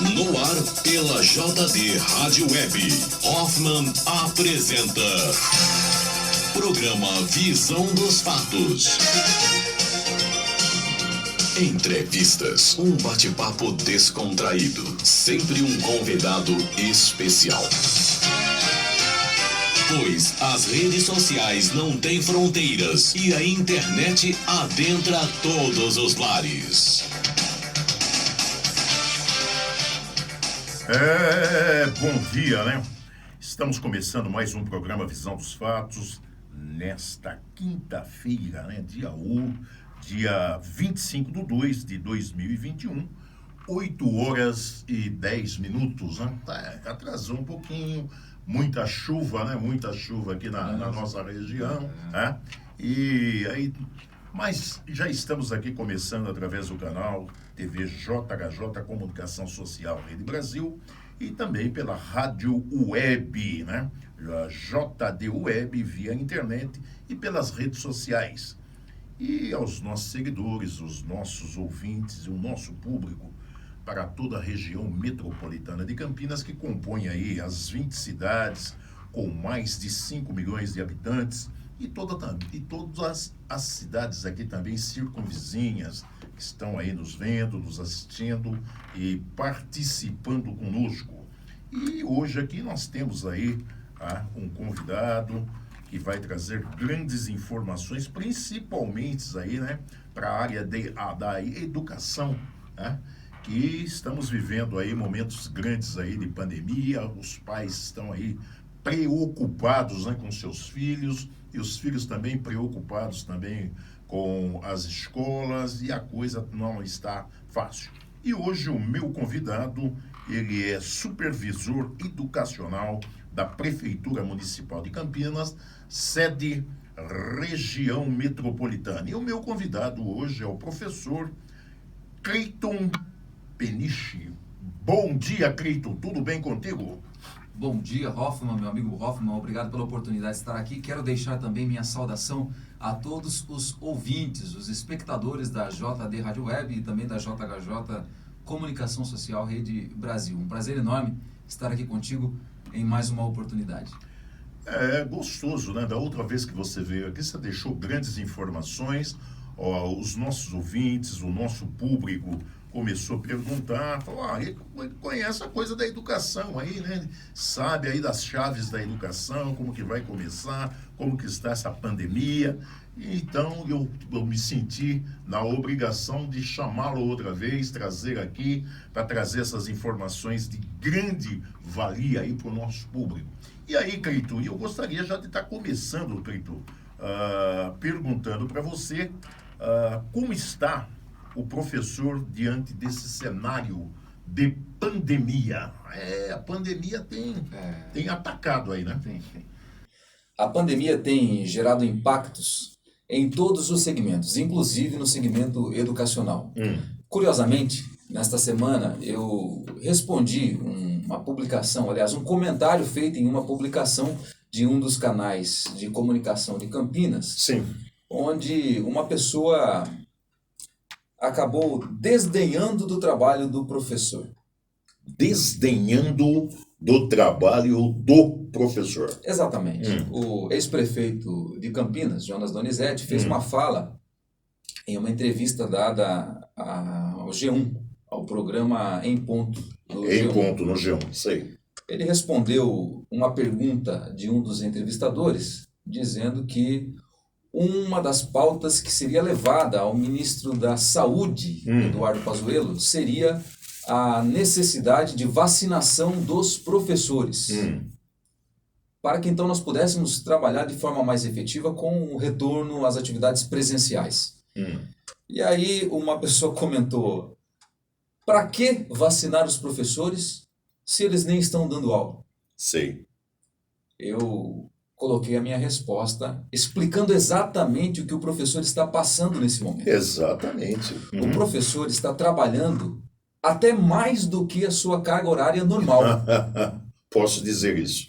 No ar pela JD Rádio Web. Hoffman apresenta Programa Visão dos Fatos. Entrevistas, um bate-papo descontraído, sempre um convidado especial. Pois as redes sociais não têm fronteiras e a internet adentra todos os lares. Bom dia, né? Estamos começando mais um programa Visão dos Fatos nesta quinta-feira, né? Dia 25/2/2021, 8 horas e 10 minutos, né? Atrasou um pouquinho, muita chuva, né? Muita chuva aqui na nossa região, né? E aí, mas já estamos aqui começando através do canal TV JHJ Comunicação Social Rede Brasil e também pela Rádio Web, né? A JD Web via internet e pelas redes sociais. E aos nossos seguidores, os nossos ouvintes e o nosso público para toda a região metropolitana de Campinas, que compõe aí as 20 cidades com mais de 5 milhões de habitantes e todas as cidades aqui também circunvizinhas que estão aí nos vendo, nos assistindo e participando conosco. E hoje aqui nós temos aí um convidado que vai trazer grandes informações, principalmente aí, né, para a área da educação, né, que estamos vivendo aí momentos grandes aí de pandemia, os pais estão aí preocupados, né, com seus filhos, e os filhos também preocupados também com as escolas, e a coisa não está fácil. E hoje o meu convidado, ele é supervisor educacional da Prefeitura Municipal de Campinas, sede região metropolitana. E o meu convidado hoje é o professor Cleiton Peniche. Bom dia, Cleiton. Tudo bem contigo? Bom dia, Hoffman, meu amigo Hoffman. Obrigado pela oportunidade de estar aqui. Quero deixar também minha saudação a todos os ouvintes, os espectadores da JD Rádio Web e também da JHJ Comunicação Social Rede Brasil. Um prazer enorme estar aqui contigo em mais uma oportunidade. É gostoso, né? Da outra vez que você veio aqui, você deixou grandes informações. Os nossos ouvintes, o nosso público começou a perguntar, falou, ele conhece a coisa da educação aí, né? Sabe aí das chaves da educação, como que vai começar, como que está essa pandemia. Então eu me senti na obrigação de chamá-lo outra vez, trazer aqui, para trazer essas informações de grande valia aí para o nosso público. E aí, Cleiton, eu gostaria já de estar começando, Cleiton, perguntando para você como está o professor diante desse cenário de pandemia. A pandemia tem atacado aí, né? Tem. A pandemia tem gerado impactos em todos os segmentos, inclusive no segmento educacional. Curiosamente, nesta semana eu respondi uma publicação, aliás, um comentário feito em uma publicação de um dos canais de comunicação de Campinas, Sim. Onde uma pessoa acabou desdenhando do trabalho do professor. Desdenhando do trabalho do professor. Exatamente. O ex-prefeito de Campinas, Jonas Donizete, fez uma fala em uma entrevista dada ao G1, ao programa Em Ponto. Em Ponto, no G1, sei. Ele respondeu uma pergunta de um dos entrevistadores, dizendo que uma das pautas que seria levada ao ministro da Saúde, Eduardo Pazuello, seria a necessidade de vacinação dos professores, para que então nós pudéssemos trabalhar de forma mais efetiva com o retorno às atividades presenciais. E aí uma pessoa comentou, para que vacinar os professores se eles nem estão dando aula? Sei. Eu coloquei a minha resposta explicando exatamente o que o professor está passando nesse momento. Exatamente. O professor está trabalhando até mais do que a sua carga horária normal. Posso dizer isso.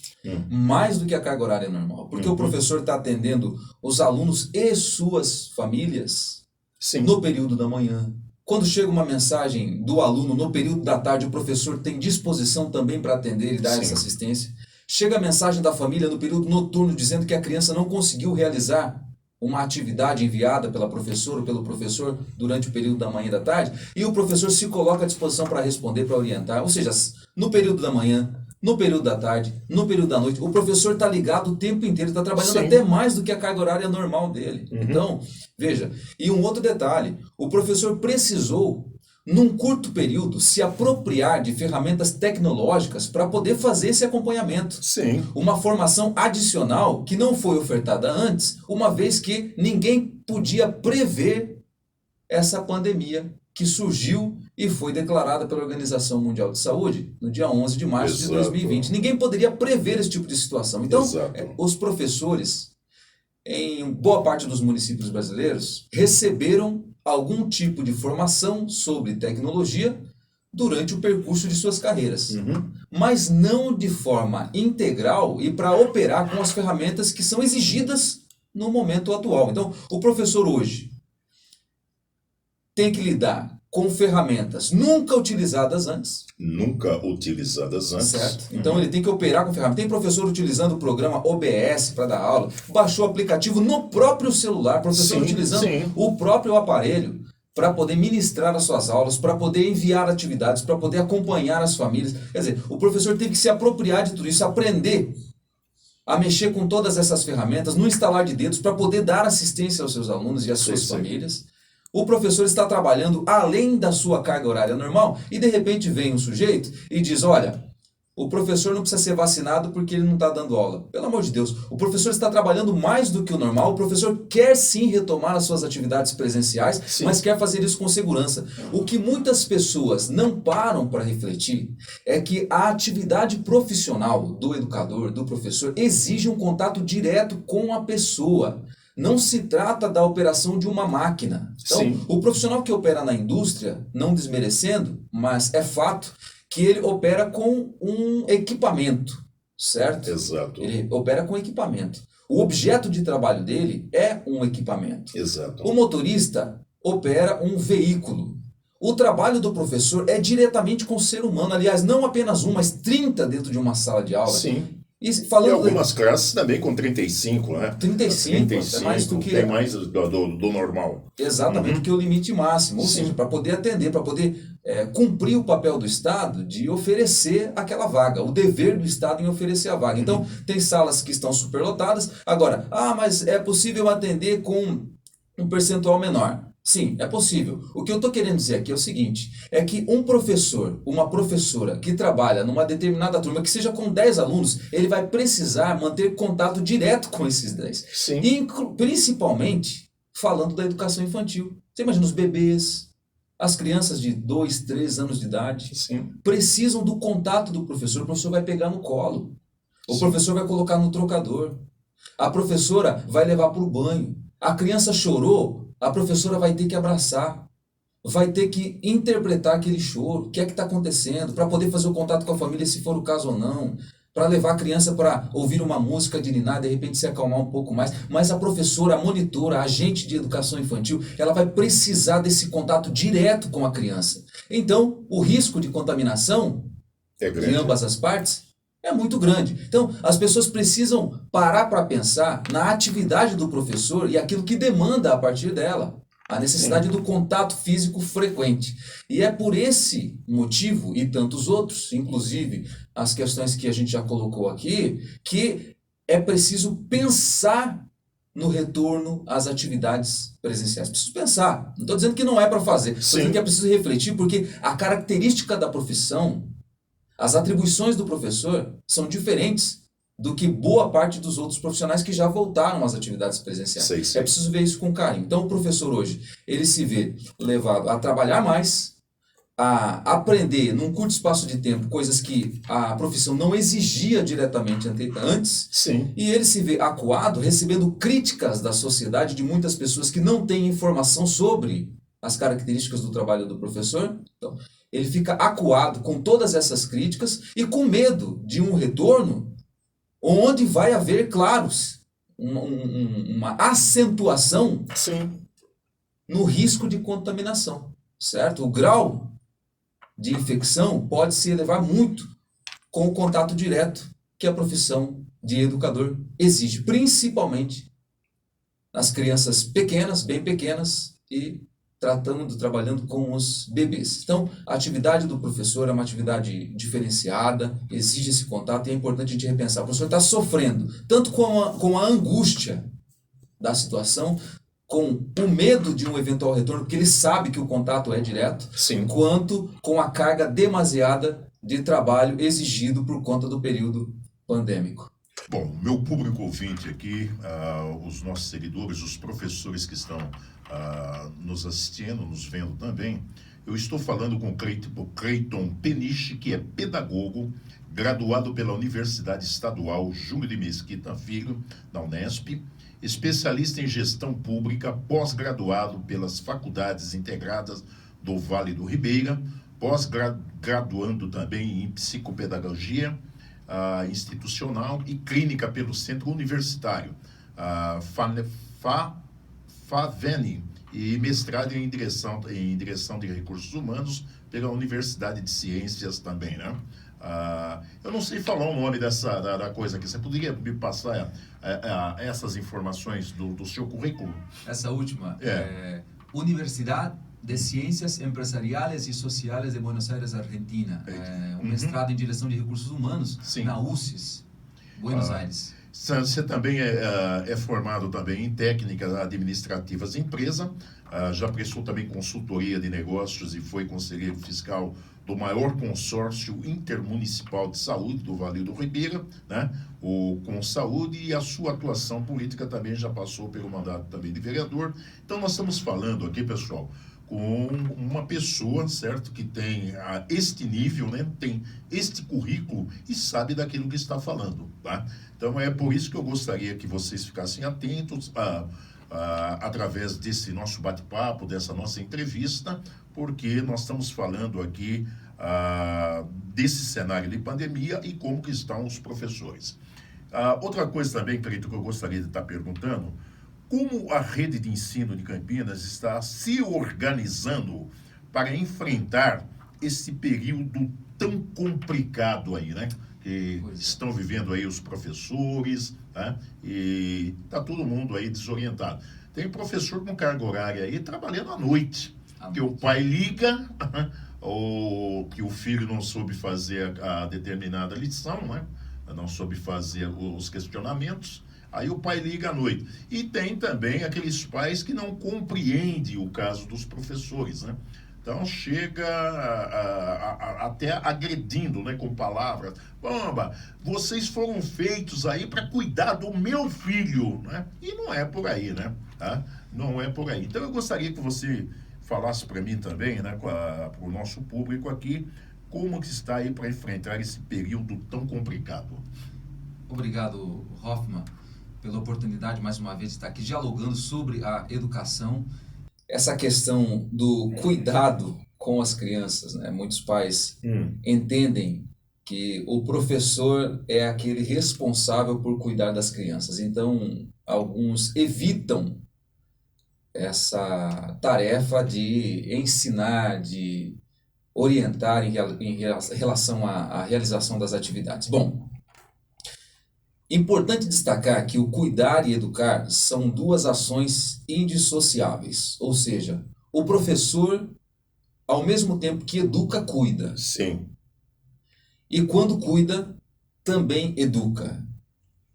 Mais do que a carga horária normal. Porque o professor está atendendo os alunos e suas famílias Sim. no período da manhã, Quando chega uma mensagem do aluno no período da tarde, o professor tem disposição também para atender e dar essa assistência. Chega a mensagem da família no período noturno dizendo que a criança não conseguiu realizar uma atividade enviada pela professora ou pelo professor durante o período da manhã e da tarde, e o professor se coloca à disposição para responder, para orientar. Ou seja, no período da manhã, no período da tarde, no período da noite, o professor está ligado o tempo inteiro, está trabalhando até mais do que a carga horária normal dele. Então, veja, e um outro detalhe, o professor precisou, num curto período, se apropriar de ferramentas tecnológicas para poder fazer esse acompanhamento. Sim. Uma formação adicional que não foi ofertada antes, uma vez que ninguém podia prever essa pandemia que surgiu e foi declarada pela Organização Mundial de Saúde no dia 11 de março de 2020. Ninguém poderia prever esse tipo de situação. Então, os professores, em boa parte dos municípios brasileiros, receberam algum tipo de formação sobre tecnologia durante o percurso de suas carreiras. Mas não de forma integral e para operar com as ferramentas que são exigidas no momento atual. Então, o professor hoje tem que lidar com ferramentas nunca utilizadas antes. Certo? Então ele tem que operar com ferramentas. Tem professor utilizando o programa OBS para dar aula, baixou o aplicativo no próprio celular, professor utilizando o próprio aparelho para poder ministrar as suas aulas, para poder enviar atividades, para poder acompanhar as famílias. Quer dizer, o professor tem que se apropriar de tudo isso, aprender a mexer com todas essas ferramentas, no instalar de dedos, para poder dar assistência aos seus alunos e às suas famílias. O professor está trabalhando além da sua carga horária normal e de repente vem um sujeito e diz, olha, o professor não precisa ser vacinado porque ele não está dando aula. Pelo amor de Deus, o professor está trabalhando mais do que o normal, o professor quer sim retomar as suas atividades presenciais, mas quer fazer isso com segurança. O que muitas pessoas não param para refletir é que a atividade profissional do educador, do professor, exige um contato direto com a pessoa. Não se trata da operação de uma máquina. Então, o profissional que opera na indústria, não desmerecendo, mas é fato que ele opera com um equipamento, certo? Exato. Ele opera com equipamento. O objeto de trabalho dele é um equipamento. Exato. O motorista opera um veículo. O trabalho do professor é diretamente com o ser humano. Aliás, não apenas um, mas 30 dentro de uma sala de aula. Sim. E falando e algumas classes também com 35, né? 35 é mais do que... Tem mais do normal. Exatamente, do que o limite máximo. Ou seja, para poder atender, para poder cumprir o papel do Estado de oferecer aquela vaga, o dever do Estado em oferecer a vaga. Então, tem salas que estão superlotadas. Agora, mas é possível atender com um percentual menor. Sim, é possível. O que eu estou querendo dizer aqui é o seguinte, é que um professor, uma professora que trabalha numa determinada turma, que seja com 10 alunos, ele vai precisar manter contato direto com esses 10. Sim. Principalmente falando da educação infantil. Você imagina os bebês, as crianças de 2, 3 anos de idade, precisam do contato do professor. O professor vai pegar no colo, o professor vai colocar no trocador, a professora vai levar para o banho, a criança chorou, a professora vai ter que abraçar, vai ter que interpretar aquele choro, o que é que está acontecendo, para poder fazer o contato com a família, se for o caso ou não, para levar a criança para ouvir uma música de ninar, de repente se acalmar um pouco mais. Mas a professora, a monitora, a agente de educação infantil, ela vai precisar desse contato direto com a criança. Então, o risco de contaminação de ambas as partes é muito grande. Então, as pessoas precisam parar para pensar na atividade do professor e aquilo que demanda a partir dela. A necessidade do contato físico frequente. E é por esse motivo, e tantos outros, inclusive as questões que a gente já colocou aqui, que é preciso pensar no retorno às atividades presenciais. Preciso pensar. Não estou dizendo que não é para fazer. Estou dizendo que é preciso refletir, porque a característica da profissão, as atribuições do professor são diferentes do que boa parte dos outros profissionais que já voltaram às atividades presenciais. É preciso ver isso com carinho. Então o professor hoje, ele se vê levado a trabalhar mais, a aprender num curto espaço de tempo coisas que a profissão não exigia diretamente antes, e ele se vê acuado, recebendo críticas da sociedade de muitas pessoas que não têm informação sobre as características do trabalho do professor. Então, ele fica acuado com todas essas críticas e com medo de um retorno onde vai haver, claro, uma acentuação no risco de contaminação. certo? O grau de infecção pode se elevar muito com o contato direto que a profissão de educador exige, principalmente nas crianças pequenas, bem pequenas, e trabalhando com os bebês. Então, a atividade do professor é uma atividade diferenciada, exige esse contato e é importante a gente repensar. O professor está sofrendo tanto com a angústia da situação, com o medo de um eventual retorno, porque ele sabe que o contato é direto, Sim. quanto com a carga demasiada de trabalho exigido por conta do período pandêmico. Bom, meu público ouvinte aqui, os nossos seguidores, os professores que estão nos assistindo, nos vendo também, eu estou falando com o Cleiton Peniche, que é pedagogo, graduado pela Universidade Estadual Júlio de Mesquita Filho, da Unesp, especialista em gestão pública, pós-graduado pelas Faculdades Integradas do Vale do Ribeira, pós-graduando também em psicopedagogia institucional e clínica pelo Centro Universitário FAVENI e mestrado em direção de recursos humanos pela Universidade de Ciências também, né? Eu não sei falar o nome da coisa aqui. Você poderia me passar essas informações do seu currículo? Essa última é Universidade de Ciências Empresariales e Sociales de Buenos Aires, Argentina. É um mestrado em direção de recursos humanos. Sim. Na UCES, Buenos Aires. Você também é formado também em técnicas administrativas de empresa, já prestou também consultoria de negócios e foi conselheiro fiscal do maior consórcio intermunicipal de saúde do Vale do Ribeira, né? O Consaúde, e a sua atuação política também já passou pelo mandato também de vereador. Então nós estamos falando aqui, pessoal, com uma pessoa, certo, que tem este nível, né, tem este currículo e sabe daquilo que está falando, tá? Então é por isso que eu gostaria que vocês ficassem atentos através desse nosso bate-papo, dessa nossa entrevista, porque nós estamos falando aqui desse cenário de pandemia e como que estão os professores. Outra coisa também, Cleito, que eu gostaria de estar perguntando: como a rede de ensino de Campinas está se organizando para enfrentar esse período tão complicado aí, né? Que estão vivendo aí os professores, né? E está todo mundo aí desorientado. Tem professor com carga horária aí trabalhando à noite, que o pai liga, ou que o filho não soube fazer a determinada lição, né? Não soube fazer os questionamentos. Aí o pai liga à noite. E tem também aqueles pais que não compreendem o caso dos professores, né? Então chega até agredindo, né, com palavras. Bamba, vocês foram feitos aí para cuidar do meu filho, né? E não é por aí, né? Não é por aí. Então eu gostaria que você falasse para mim também, né, para o nosso público aqui, como que está aí para enfrentar esse período tão complicado. Obrigado, Hoffman, pela oportunidade, mais uma vez, de estar aqui dialogando sobre a educação. Essa questão do cuidado com as crianças, né? Muitos pais entendem que o professor é aquele responsável por cuidar das crianças. Então, alguns evitam essa tarefa de ensinar, de orientar em relação à realização das atividades. Bom, importante destacar que o cuidar e educar são duas ações indissociáveis, ou seja, o professor, ao mesmo tempo que educa, cuida. Sim. E quando cuida, também educa.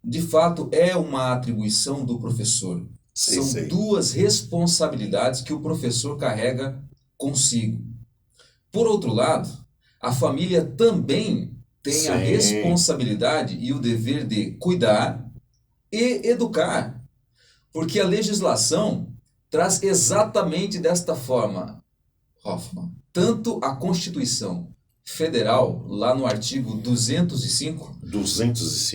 De fato, é uma atribuição do professor. São duas responsabilidades que o professor carrega consigo. Por outro lado, a família também tem a responsabilidade e o dever de cuidar e educar. Porque a legislação traz exatamente desta forma, Hoffman. Tanto a Constituição Federal, lá no artigo 205,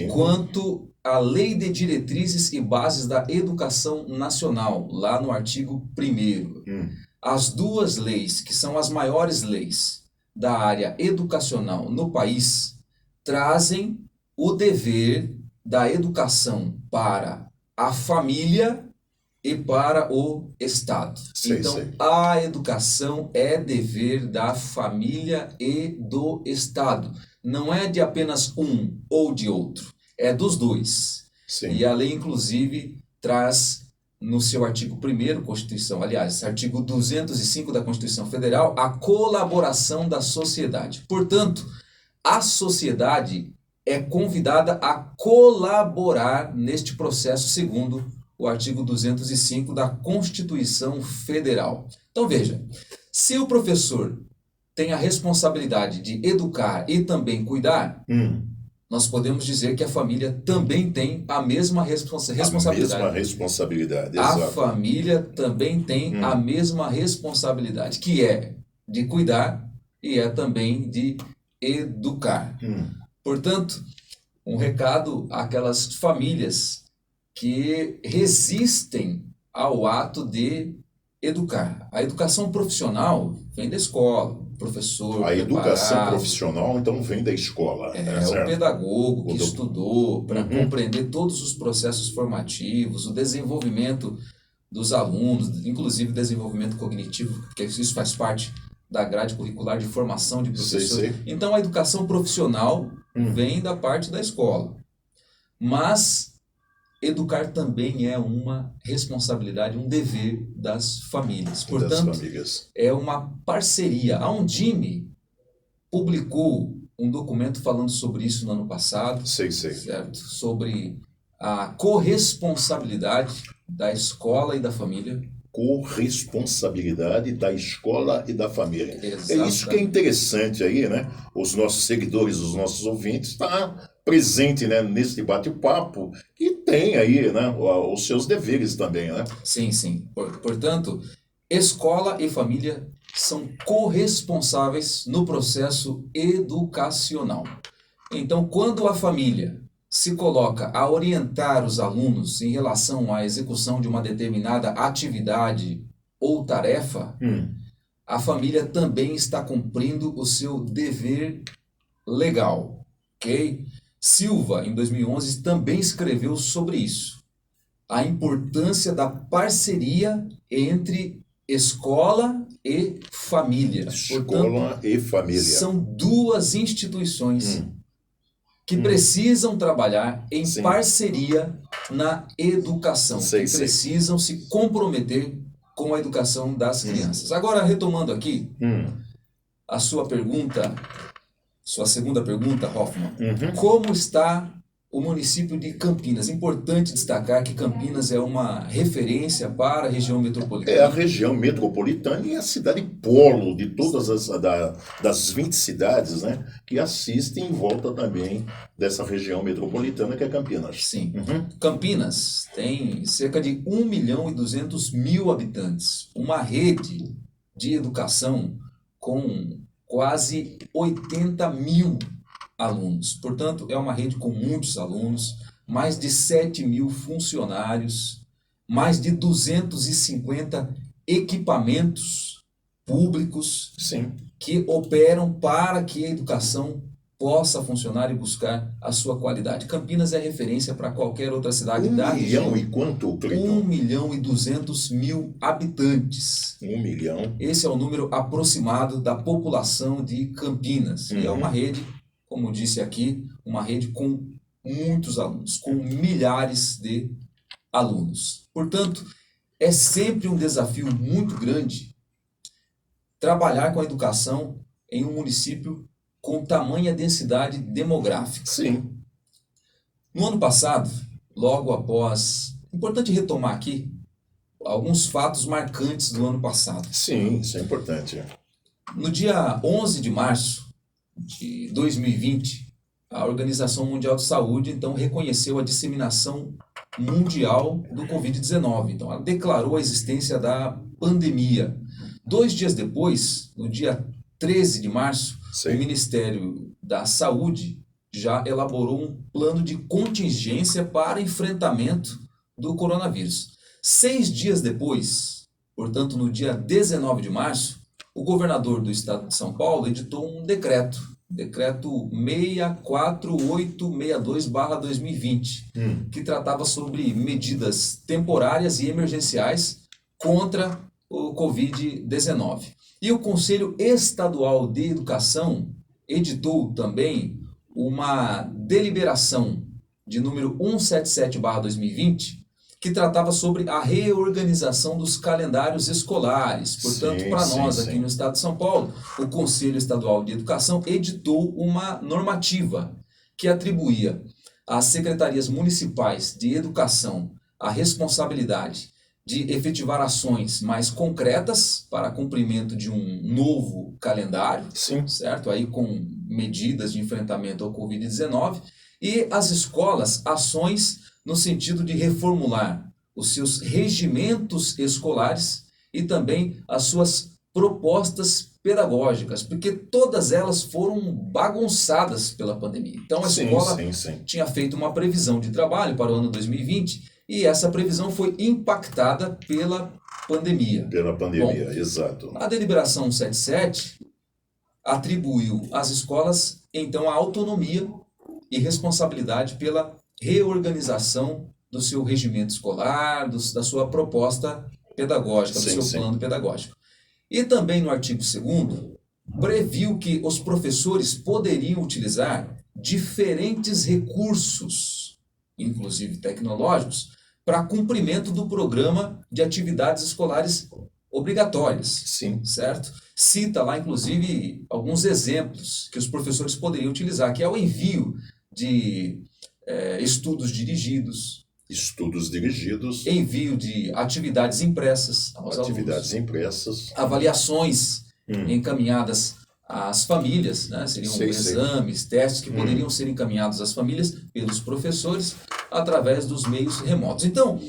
quanto a Lei de Diretrizes e Bases da Educação Nacional, lá no artigo 1º. As duas leis, que são as maiores leis da área educacional no país, trazem o dever da educação para a família e para o Estado. Sei, então, sei. a educação é dever da família e do Estado. Não é de apenas um ou de outro, é dos dois. Sim. E a lei, inclusive, traz no seu artigo 1º, Constituição, aliás, artigo 205 da Constituição Federal, a colaboração da sociedade. Portanto, a sociedade é convidada a colaborar neste processo, segundo o artigo 205 da Constituição Federal. Então veja, se o professor tem a responsabilidade de educar e também cuidar, nós podemos dizer que a família também tem a mesma responsabilidade. A mesma responsabilidade, A exato. família também tem a mesma responsabilidade, que é de cuidar e é também de educar. Portanto, um recado àquelas famílias que resistem ao ato de educar. A educação profissional vem da escola, professor A educação preparado, profissional, então, vem da escola. é o certo? pedagogo que O do- estudou para compreender todos os processos formativos, o desenvolvimento dos alunos, inclusive o desenvolvimento cognitivo, porque isso faz parte da grade curricular de formação de professor. Sei. Então, a educação profissional vem da parte da escola. Mas educar também é uma responsabilidade, um dever das famílias. Das Portanto, famílias. é uma parceria. A Undime publicou um documento falando sobre isso no ano passado, Sei. certo? Sobre a corresponsabilidade da escola e da família. Corresponsabilidade da escola e da família. Exatamente. É isso que é interessante aí, né? Os nossos seguidores, os nossos ouvintes, estão presentes, né, nesse bate-papo e tem aí, né, os seus deveres também, né? Sim. Portanto, escola e família são corresponsáveis no processo educacional. Então, quando a família se coloca a orientar os alunos em relação à execução de uma determinada atividade ou tarefa, a família também está cumprindo o seu dever legal, ok? Silva, em 2011, também escreveu sobre isso. A importância da parceria entre escola e família. Escola e família. São duas instituições que precisam trabalhar em Sim. parceria na educação, Sei. precisam se comprometer com a educação das crianças. Agora, retomando aqui a sua pergunta, sua segunda pergunta, Hoffman, como está o município de Campinas? Importante destacar que Campinas é uma referência para a região metropolitana. É a região metropolitana e a cidade polo de todas das 20 cidades, né, que assistem em volta também dessa região metropolitana que é Campinas. Sim. Campinas tem cerca de 1.200.000 habitantes, uma rede de educação com quase 80.000 alunos. Portanto, é uma rede com muitos alunos, mais de 7.000 funcionários, mais de 250 equipamentos públicos Sim. que operam para que a educação possa funcionar e buscar a sua qualidade. Campinas é referência para qualquer outra cidade da região. 1 milhão e quanto, Cleiton? 1.200.000 habitantes. 1 milhão. Esse é o número aproximado da população de Campinas. E é uma rede, como disse aqui, uma rede com muitos alunos, com milhares de alunos. Portanto, é sempre um desafio muito grande trabalhar com a educação em um município com tamanha densidade demográfica. Sim. No ano passado, logo após... Importante retomar aqui alguns fatos marcantes do ano passado. Sim, isso é importante. No dia 11 de março de 2020, a Organização Mundial de Saúde, então, reconheceu a disseminação mundial do Covid-19. Então, ela declarou a existência da pandemia. 2 dias depois, no dia 13 de março, Sim. o Ministério da Saúde já elaborou um plano de contingência para enfrentamento do coronavírus. 6 dias depois, portanto, no dia 19 de março, o governador do estado de São Paulo editou um decreto decreto 64862/2020, que tratava sobre medidas temporárias e emergenciais contra o Covid-19. E o Conselho Estadual de Educação editou também uma deliberação de número 177/2020, que tratava sobre a reorganização dos calendários escolares. Portanto, para nós aqui no estado de São Paulo, o Conselho Estadual de Educação editou uma normativa que atribuía às secretarias municipais de educação a responsabilidade de efetivar ações mais concretas para cumprimento de um novo calendário, certo? Aí com medidas de enfrentamento ao Covid-19, e as escolas, ações no sentido de reformular os seus regimentos escolares e também as suas propostas pedagógicas, porque todas elas foram bagunçadas pela pandemia. Então a escola tinha feito uma previsão de trabalho para o ano 2020 e essa previsão foi impactada pela pandemia. Bom, exato. A deliberação 177 atribuiu às escolas, então, a autonomia e responsabilidade pela reorganização do seu regimento escolar, da sua proposta pedagógica, do seu plano pedagógico. E também no artigo 2º, previu que os professores poderiam utilizar diferentes recursos, inclusive tecnológicos, para cumprimento do programa de atividades escolares obrigatórias, certo? Cita lá, inclusive, alguns exemplos que os professores poderiam utilizar, que é o envio de estudos dirigidos, envio de atividades impressas aos alunos, avaliações encaminhadas às famílias, né? Seriam exames, testes que poderiam ser encaminhados às famílias pelos professores através dos meios remotos. Então,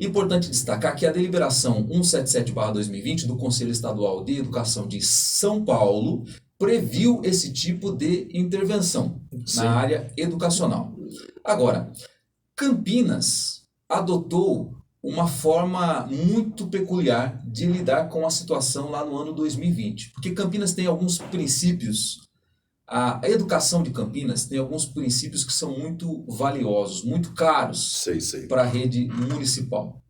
importante destacar que a deliberação 177/2020 do Conselho Estadual de Educação de São Paulo previu esse tipo de intervenção na área educacional. Agora, Campinas adotou uma forma muito peculiar de lidar com a situação lá no ano 2020, porque Campinas tem alguns princípios, a educação de Campinas tem alguns princípios que são muito valiosos, muito caros para a rede municipal.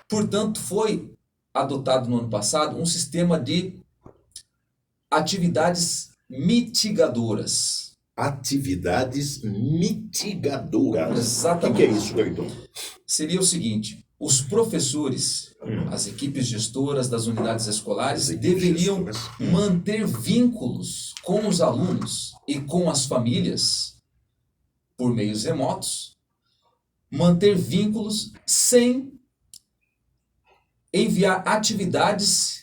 Portanto, foi adotado no ano passado um sistema de atividades mitigadoras. Exatamente. O que é isso, Cleiton? Seria o seguinte: os professores, as equipes gestoras das unidades escolares deveriam manter vínculos com os alunos e com as famílias por meios remotos, manter vínculos sem enviar atividades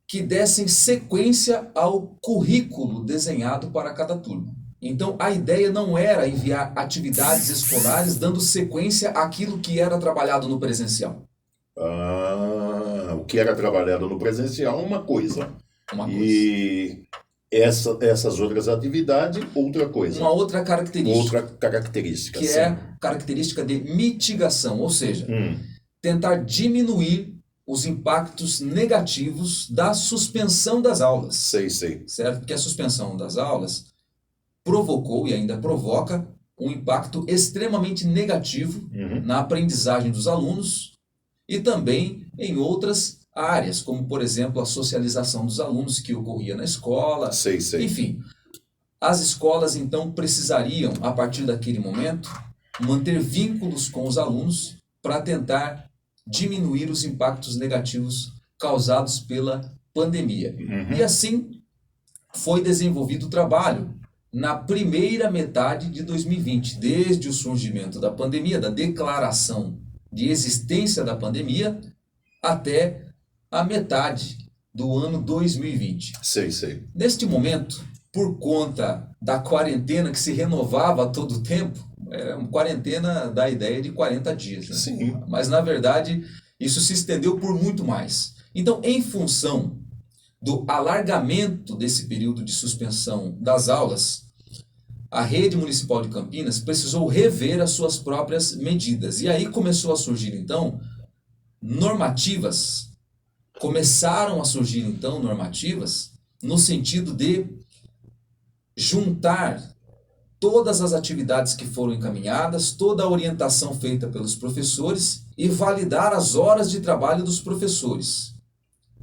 que dessem sequência ao currículo desenhado para cada turma. Então, a ideia não era enviar atividades escolares dando sequência àquilo que era trabalhado no presencial. O que era trabalhado no presencial é uma coisa. E essas outras atividades, outra coisa. Uma outra característica. Outra característica. Que é a característica de mitigação, ou seja, tentar diminuir os impactos negativos da suspensão das aulas. Certo? Porque a suspensão das aulas provocou e ainda provoca um impacto extremamente negativo na aprendizagem dos alunos e também em outras áreas, como, por exemplo, a socialização dos alunos que ocorria na escola. Enfim, as escolas, então, precisariam, a partir daquele momento, manter vínculos com os alunos para tentar diminuir os impactos negativos causados pela pandemia. E assim foi desenvolvido o trabalho na primeira metade de 2020, desde o surgimento da pandemia, da declaração de existência da pandemia, até a metade do ano 2020. Neste momento, por conta da quarentena que se renovava a todo tempo, uma quarentena da ideia de 40 dias. Né? Mas, na verdade, isso se estendeu por muito mais. Então, em função do alargamento desse período de suspensão das aulas, a rede municipal de Campinas precisou rever as suas próprias medidas. E aí começou a surgir, então, normativas. Começaram a surgir, então, normativas no sentido de juntar todas as atividades que foram encaminhadas, toda a orientação feita pelos professores e validar as horas de trabalho dos professores.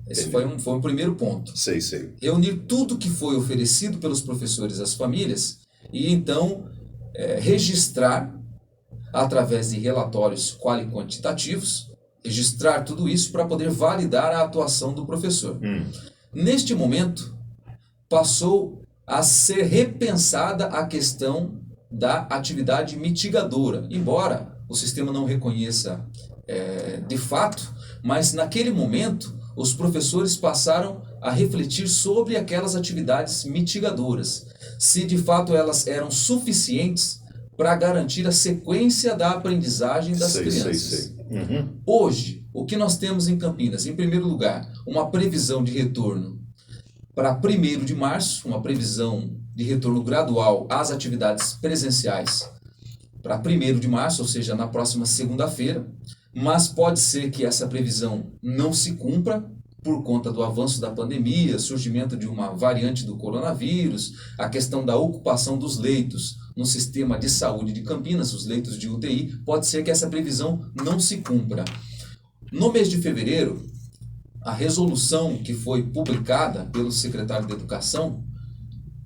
Esse foi um primeiro ponto. Sei. Reunir tudo que foi oferecido pelos professores às famílias e então registrar, através de relatórios quali-quantitativos, registrar tudo isso para poder validar a atuação do professor. Neste momento, passou a ser repensada a questão da atividade mitigadora, embora o sistema não reconheça de fato, mas naquele momento os professores passaram a refletir sobre aquelas atividades mitigadoras, se de fato elas eram suficientes para garantir a sequência da aprendizagem das crianças. Hoje, o que nós temos em Campinas? Em primeiro lugar, uma previsão de retorno para 1º de março, uma previsão de retorno gradual às atividades presenciais para 1º de março, ou seja, na próxima segunda-feira, mas pode ser que essa previsão não se cumpra por conta do avanço da pandemia, surgimento de uma variante do coronavírus, a questão da ocupação dos leitos no sistema de saúde de Campinas, os leitos de UTI, pode ser que essa previsão não se cumpra. No mês de fevereiro, a resolução que foi publicada pelo secretário de Educação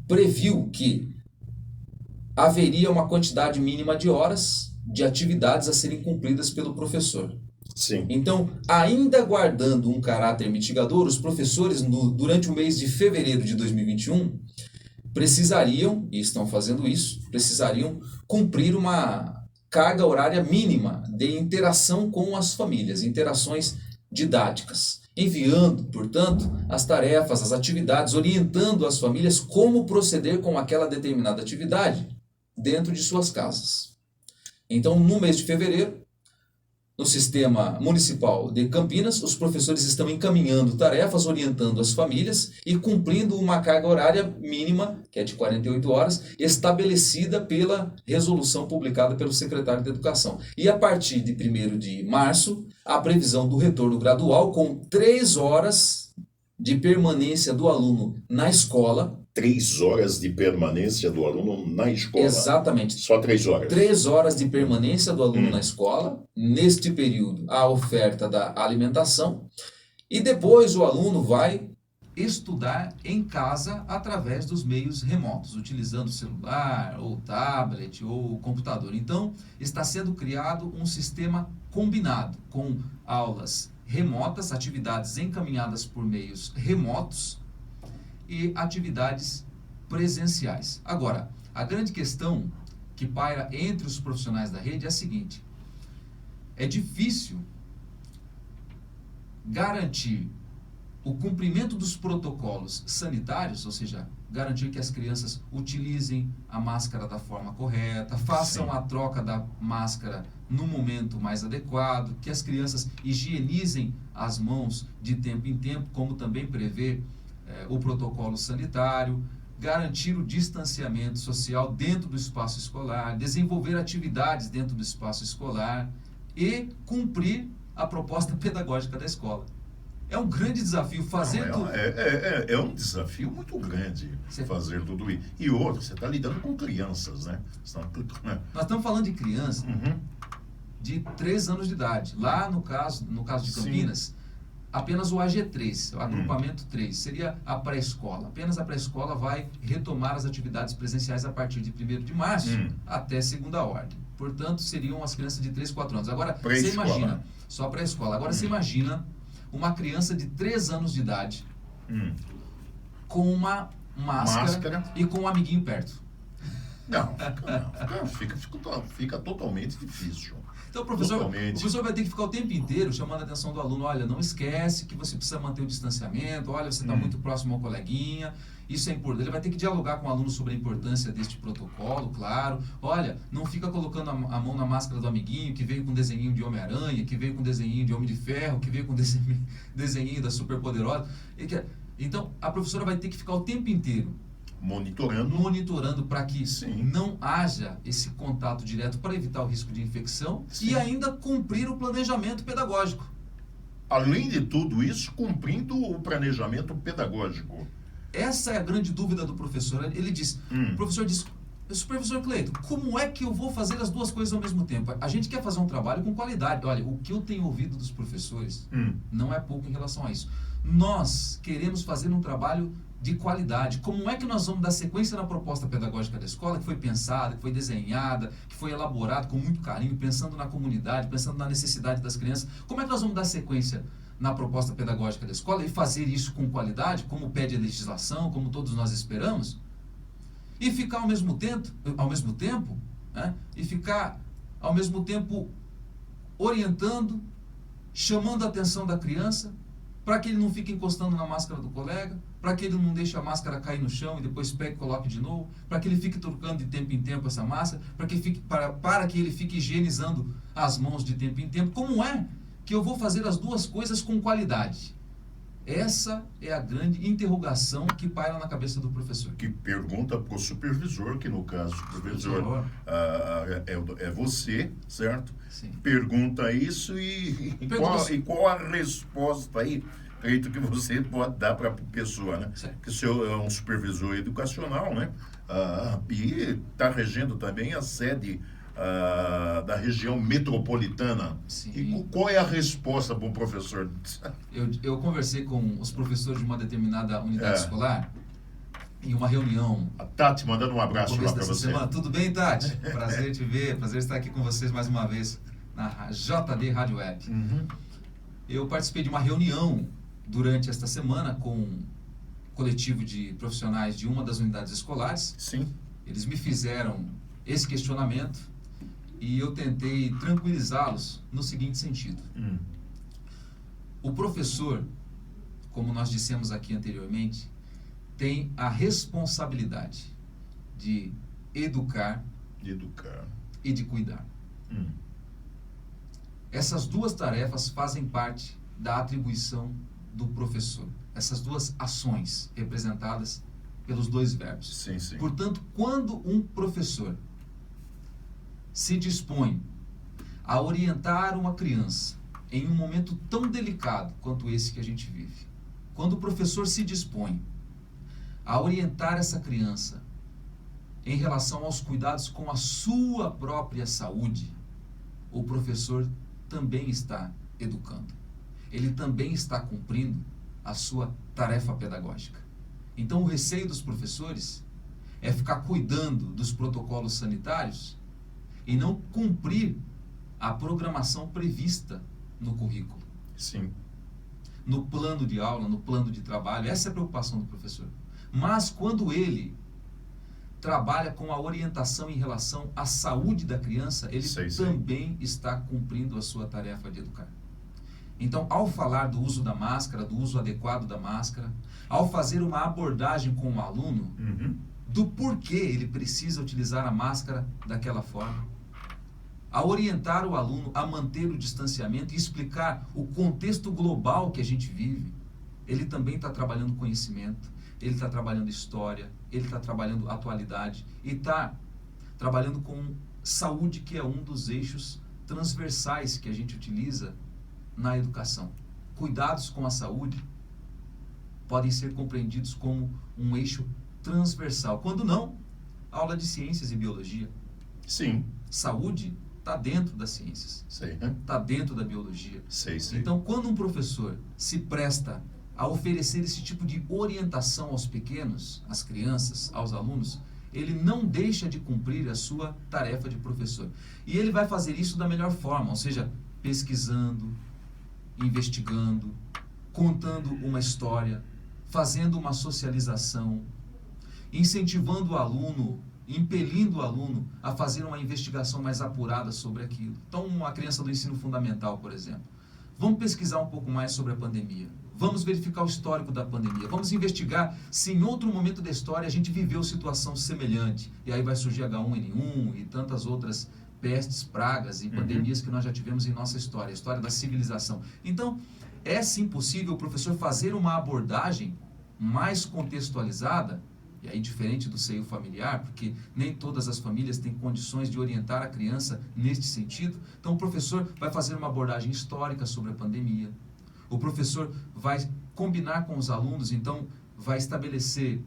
previu que haveria uma quantidade mínima de horas de atividades a serem cumpridas pelo professor. Sim. Então, ainda guardando um caráter mitigador, os professores, durante o mês de fevereiro de 2021, precisariam, e estão fazendo isso, precisariam cumprir uma carga horária mínima de interação com as famílias, interações didáticas, enviando, portanto, as tarefas, as atividades, orientando as famílias como proceder com aquela determinada atividade dentro de suas casas. Então, no mês de fevereiro, no sistema municipal de Campinas, os professores estão encaminhando tarefas, orientando as famílias e cumprindo uma carga horária mínima, que é de 48 horas, estabelecida pela resolução publicada pelo secretário de Educação. E a partir de 1º de março, a previsão do retorno gradual com 3 horas de permanência do aluno na escola. 3 horas de permanência do aluno na escola. Exatamente. Só 3 horas. 3 horas de permanência do aluno na escola. Neste período, a oferta da alimentação. E depois o aluno vai estudar em casa através dos meios remotos, utilizando celular, ou tablet, ou computador. Então, está sendo criado um sistema combinado, com aulas remotas, atividades encaminhadas por meios remotos, e atividades presenciais. Agora, a grande questão que paira entre os profissionais da rede é a seguinte: é difícil garantir o cumprimento dos protocolos sanitários, ou seja, garantir que as crianças utilizem a máscara da forma correta, façam a troca da máscara no momento mais adequado, que as crianças higienizem as mãos de tempo em tempo, como também prevê o protocolo sanitário, garantir o distanciamento social dentro do espaço escolar, desenvolver atividades dentro do espaço escolar e cumprir a proposta pedagógica da escola. É um grande desafio fazer tudo. É um desafio muito grande fazer tudo isso. E outro, você está lidando com crianças, né? Nós estamos falando de crianças de 3 anos de idade. Lá no caso de Campinas, apenas o AG3, o agrupamento 3, seria a pré-escola. Apenas a pré-escola vai retomar as atividades presenciais a partir de 1º de março até segunda ordem. Portanto, seriam as crianças de 3, 4 anos. Agora, você imagina, só pré-escola. Agora, você imagina uma criança de 3 anos de idade com uma máscara e com um amiguinho perto. Não, fica totalmente difícil. Então o professor vai ter que ficar o tempo inteiro chamando a atenção do aluno: olha, não esquece que você precisa manter o distanciamento, olha, você está muito próximo ao coleguinha, isso é importante. Ele vai ter que dialogar com o aluno sobre a importância deste protocolo, claro. Olha, não fica colocando a mão na máscara do amiguinho que veio com desenhinho de Homem-Aranha, que veio com desenhinho de Homem de Ferro, que veio com desenhinho da Superpoderosa. Então a professora vai ter que ficar o tempo inteiro monitorando para que não haja esse contato direto, para evitar o risco de infecção e ainda cumprir o planejamento pedagógico. Além de tudo isso, cumprindo o planejamento pedagógico. essa é a grande dúvida do professor. Ele diz, o professor diz, professor Cleiton, como é que eu vou fazer as duas coisas ao mesmo tempo? A gente quer fazer um trabalho com qualidade. Olha, o que eu tenho ouvido dos professores não é pouco em relação a isso. Nós queremos fazer um trabalho de qualidade. Como é que nós vamos dar sequência na proposta pedagógica da escola, que foi pensada, que foi desenhada, que foi elaborada com muito carinho, pensando na comunidade, pensando na necessidade das crianças? Como é que nós vamos dar sequência na proposta pedagógica da escola e fazer isso com qualidade, como pede a legislação, como todos nós esperamos? E ficar ao mesmo tempo, né? E ficar ao mesmo tempo orientando, chamando a atenção da criança, para que ele não fique encostando na máscara do colega, para que ele não deixe a máscara cair no chão e depois pegue e coloque de novo, para que ele fique trocando de tempo em tempo essa máscara, para que ele fique higienizando as mãos de tempo em tempo. Como é que eu vou fazer as duas coisas com qualidade? Essa é a grande interrogação que paira na cabeça do professor. Que pergunta para o supervisor, que no caso o supervisor é você, certo? Sim. Pergunta isso e qual a resposta aí, Cleiton, que você pode dar para a pessoa, né? Certo. Que o senhor é um supervisor educacional, né? E está regendo também a sede da região metropolitana. Sim. E qual é a resposta para um professor? Eu conversei com os professores de uma determinada unidade escolar em uma reunião. A Tati, mandando um abraço lá para você. Semana. Tudo bem, Tati? Prazer te ver, prazer estar aqui com vocês mais uma vez na JD Rádio Web. Eu participei de uma reunião durante esta semana com um coletivo de profissionais de uma das unidades escolares. Sim. Eles me fizeram esse questionamento e eu tentei tranquilizá-los no seguinte sentido. O professor, como nós dissemos aqui anteriormente, tem a responsabilidade de educar e de cuidar. Essas duas tarefas fazem parte da atribuição do professor. Essas duas ações representadas pelos dois verbos. Sim, sim. Portanto, quando um professor se dispõe a orientar uma criança em um momento tão delicado quanto esse que a gente vive, quando o professor se dispõe a orientar essa criança em relação aos cuidados com a sua própria saúde, o professor também está educando. Ele também está cumprindo a sua tarefa pedagógica. Então, o receio dos professores é ficar cuidando dos protocolos sanitários e não cumprir a programação prevista no currículo. Sim. No plano de aula, no plano de trabalho, essa é a preocupação do professor. Mas quando ele trabalha com a orientação em relação à saúde da criança, ele também está cumprindo a sua tarefa de educar. Então, ao falar do uso da máscara, do uso adequado da máscara, ao fazer uma abordagem com o aluno, do porquê ele precisa utilizar a máscara daquela forma, a orientar o aluno a manter o distanciamento e explicar o contexto global que a gente vive, ele também está trabalhando conhecimento, ele está trabalhando história, ele está trabalhando atualidade e está trabalhando com saúde, que é um dos eixos transversais que a gente utiliza na educação. Cuidados com a saúde podem ser compreendidos como um eixo transversal. Quando não, aula de ciências e biologia. Sim. Saúde está dentro das ciências. Está dentro da biologia. Então, quando um professor se presta a oferecer esse tipo de orientação aos pequenos, às crianças, aos alunos, ele não deixa de cumprir a sua tarefa de professor. E ele vai fazer isso da melhor forma, ou seja, pesquisando, investigando, contando uma história, fazendo uma socialização, incentivando o aluno, impelindo o aluno a fazer uma investigação mais apurada sobre aquilo. Então, uma criança do ensino fundamental, por exemplo, vamos pesquisar um pouco mais sobre a pandemia. Vamos verificar o histórico da pandemia. Vamos investigar se em outro momento da história a gente viveu situação semelhante. E aí vai surgir H1N1 e tantas outras pestes, pragas e pandemias que nós já tivemos em nossa história, a história da civilização. Então, é sim possível o professor fazer uma abordagem mais contextualizada, e aí diferente do seio familiar, porque nem todas as famílias têm condições de orientar a criança neste sentido. Então, o professor vai fazer uma abordagem histórica sobre a pandemia. O professor vai combinar com os alunos, então, vai estabelecer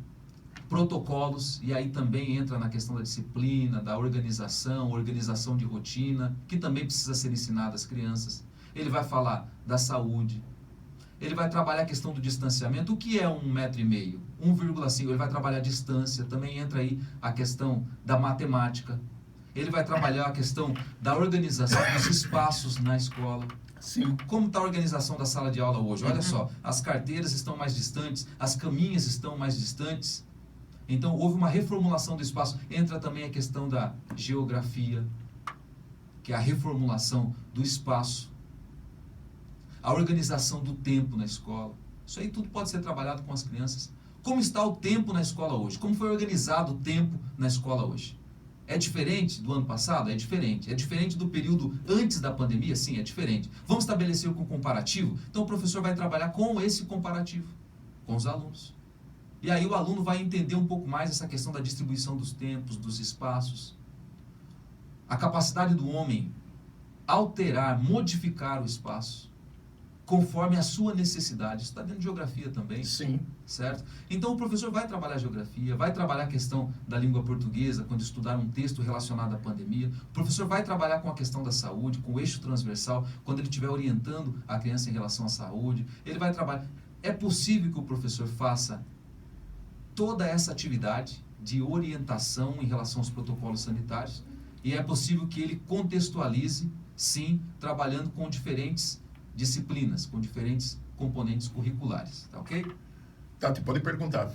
protocolos, e aí também entra na questão da disciplina, da organização de rotina, que também precisa ser ensinada às crianças. Ele vai falar da saúde, ele vai trabalhar a questão do distanciamento. O que é 1,5 metro? 1,5, ele vai trabalhar a distância, também entra aí a questão da matemática. Ele vai trabalhar a questão da organização dos espaços na escola. Sim. Como está a organização da sala de aula hoje? Olha só, as carteiras estão mais distantes, as caminhas estão mais distantes. Então, houve uma reformulação do espaço. Entra também a questão da geografia, que é a reformulação do espaço. A organização do tempo na escola. Isso aí tudo pode ser trabalhado com as crianças. Como está o tempo na escola hoje? Como foi organizado o tempo na escola hoje? É diferente do ano passado? É diferente. É diferente do período antes da pandemia? Sim, é diferente. Vamos estabelecer um comparativo? Então, o professor vai trabalhar com esse comparativo, com os alunos. E aí o aluno vai entender um pouco mais essa questão da distribuição dos tempos, dos espaços. A capacidade do homem alterar, modificar o espaço, conforme a sua necessidade. Isso está dentro de geografia também. Sim. Certo? Então o professor vai trabalhar geografia, vai trabalhar a questão da língua portuguesa, quando estudar um texto relacionado à pandemia. O professor vai trabalhar com a questão da saúde, com o eixo transversal, quando ele estiver orientando a criança em relação à saúde. Ele vai trabalhar... É possível que o professor faça toda essa atividade de orientação em relação aos protocolos sanitários, e é possível que ele contextualize, sim, trabalhando com diferentes disciplinas, com diferentes componentes curriculares, tá ok? Tati, pode perguntar.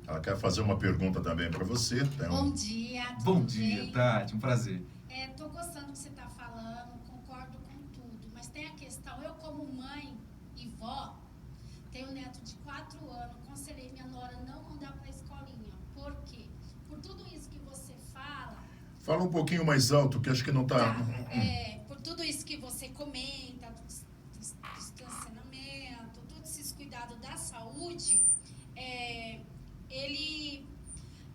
Ela quer fazer uma pergunta também para você. Então... Bom dia, tudo Bom bem? dia, Tati, um prazer. Tô gostando do que você está falando, concordo com tudo, mas tem a questão, eu como mãe e vó, tenho um neto de 4 anos, aconselhei minha nora não mandar para a escolinha. Por quê? Por tudo isso que você fala... Fala um pouquinho mais alto, que acho que não está... por tudo isso que você comenta, do distanciamento, todos esses cuidados da saúde,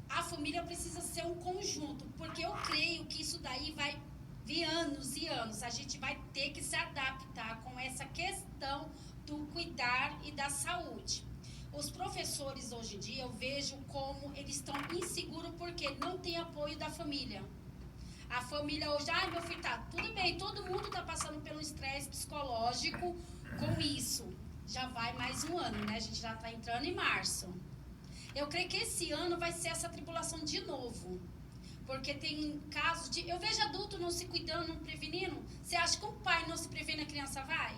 a família precisa ser um conjunto, porque eu creio que isso daí vai vir anos e anos. A gente vai ter que se adaptar com essa questão do cuidar e da saúde. Os professores hoje em dia, eu vejo como eles estão inseguros porque não tem apoio da família. A família hoje, meu filho, tá tudo bem, todo mundo está passando pelo estresse psicológico com isso. Já vai mais um ano, né? A gente já está entrando em março. Eu creio que esse ano vai ser essa tribulação de novo. Porque tem casos de... Eu vejo adulto não se cuidando, não prevenindo. Você acha que o pai não se previne, a criança vai?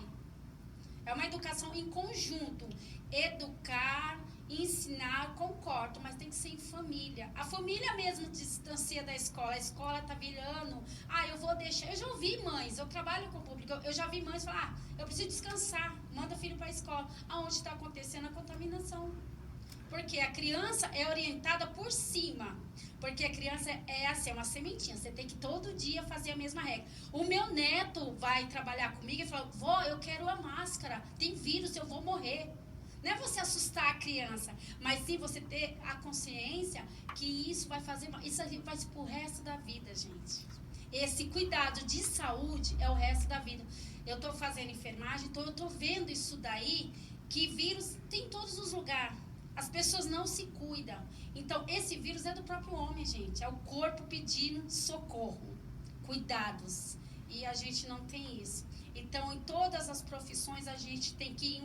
É uma educação em conjunto. Educar, ensinar, concordo, mas tem que ser em família. A família mesmo distancia da escola. A escola está virando... eu vou deixar... Eu já ouvi mães, eu trabalho com o público, eu já vi mães falar, eu preciso descansar, manda o filho para a escola. Aonde está acontecendo a contaminação? Porque a criança é orientada por cima. Porque a criança é assim, é uma sementinha. Você tem que todo dia fazer a mesma regra. O meu neto vai trabalhar comigo e fala, vó, eu quero a máscara. Tem vírus, eu vou morrer. Não é você assustar a criança, mas sim você ter a consciência que isso vai fazer... Isso vai ser pro resto da vida, gente. Esse cuidado de saúde é o resto da vida. Eu estou fazendo enfermagem, então eu estou vendo isso daí, que vírus tem em todos os lugares. As pessoas não se cuidam. Então, esse vírus é do próprio homem, gente. É o corpo pedindo socorro, cuidados. E a gente não tem isso. Então, em todas as profissões, a gente tem que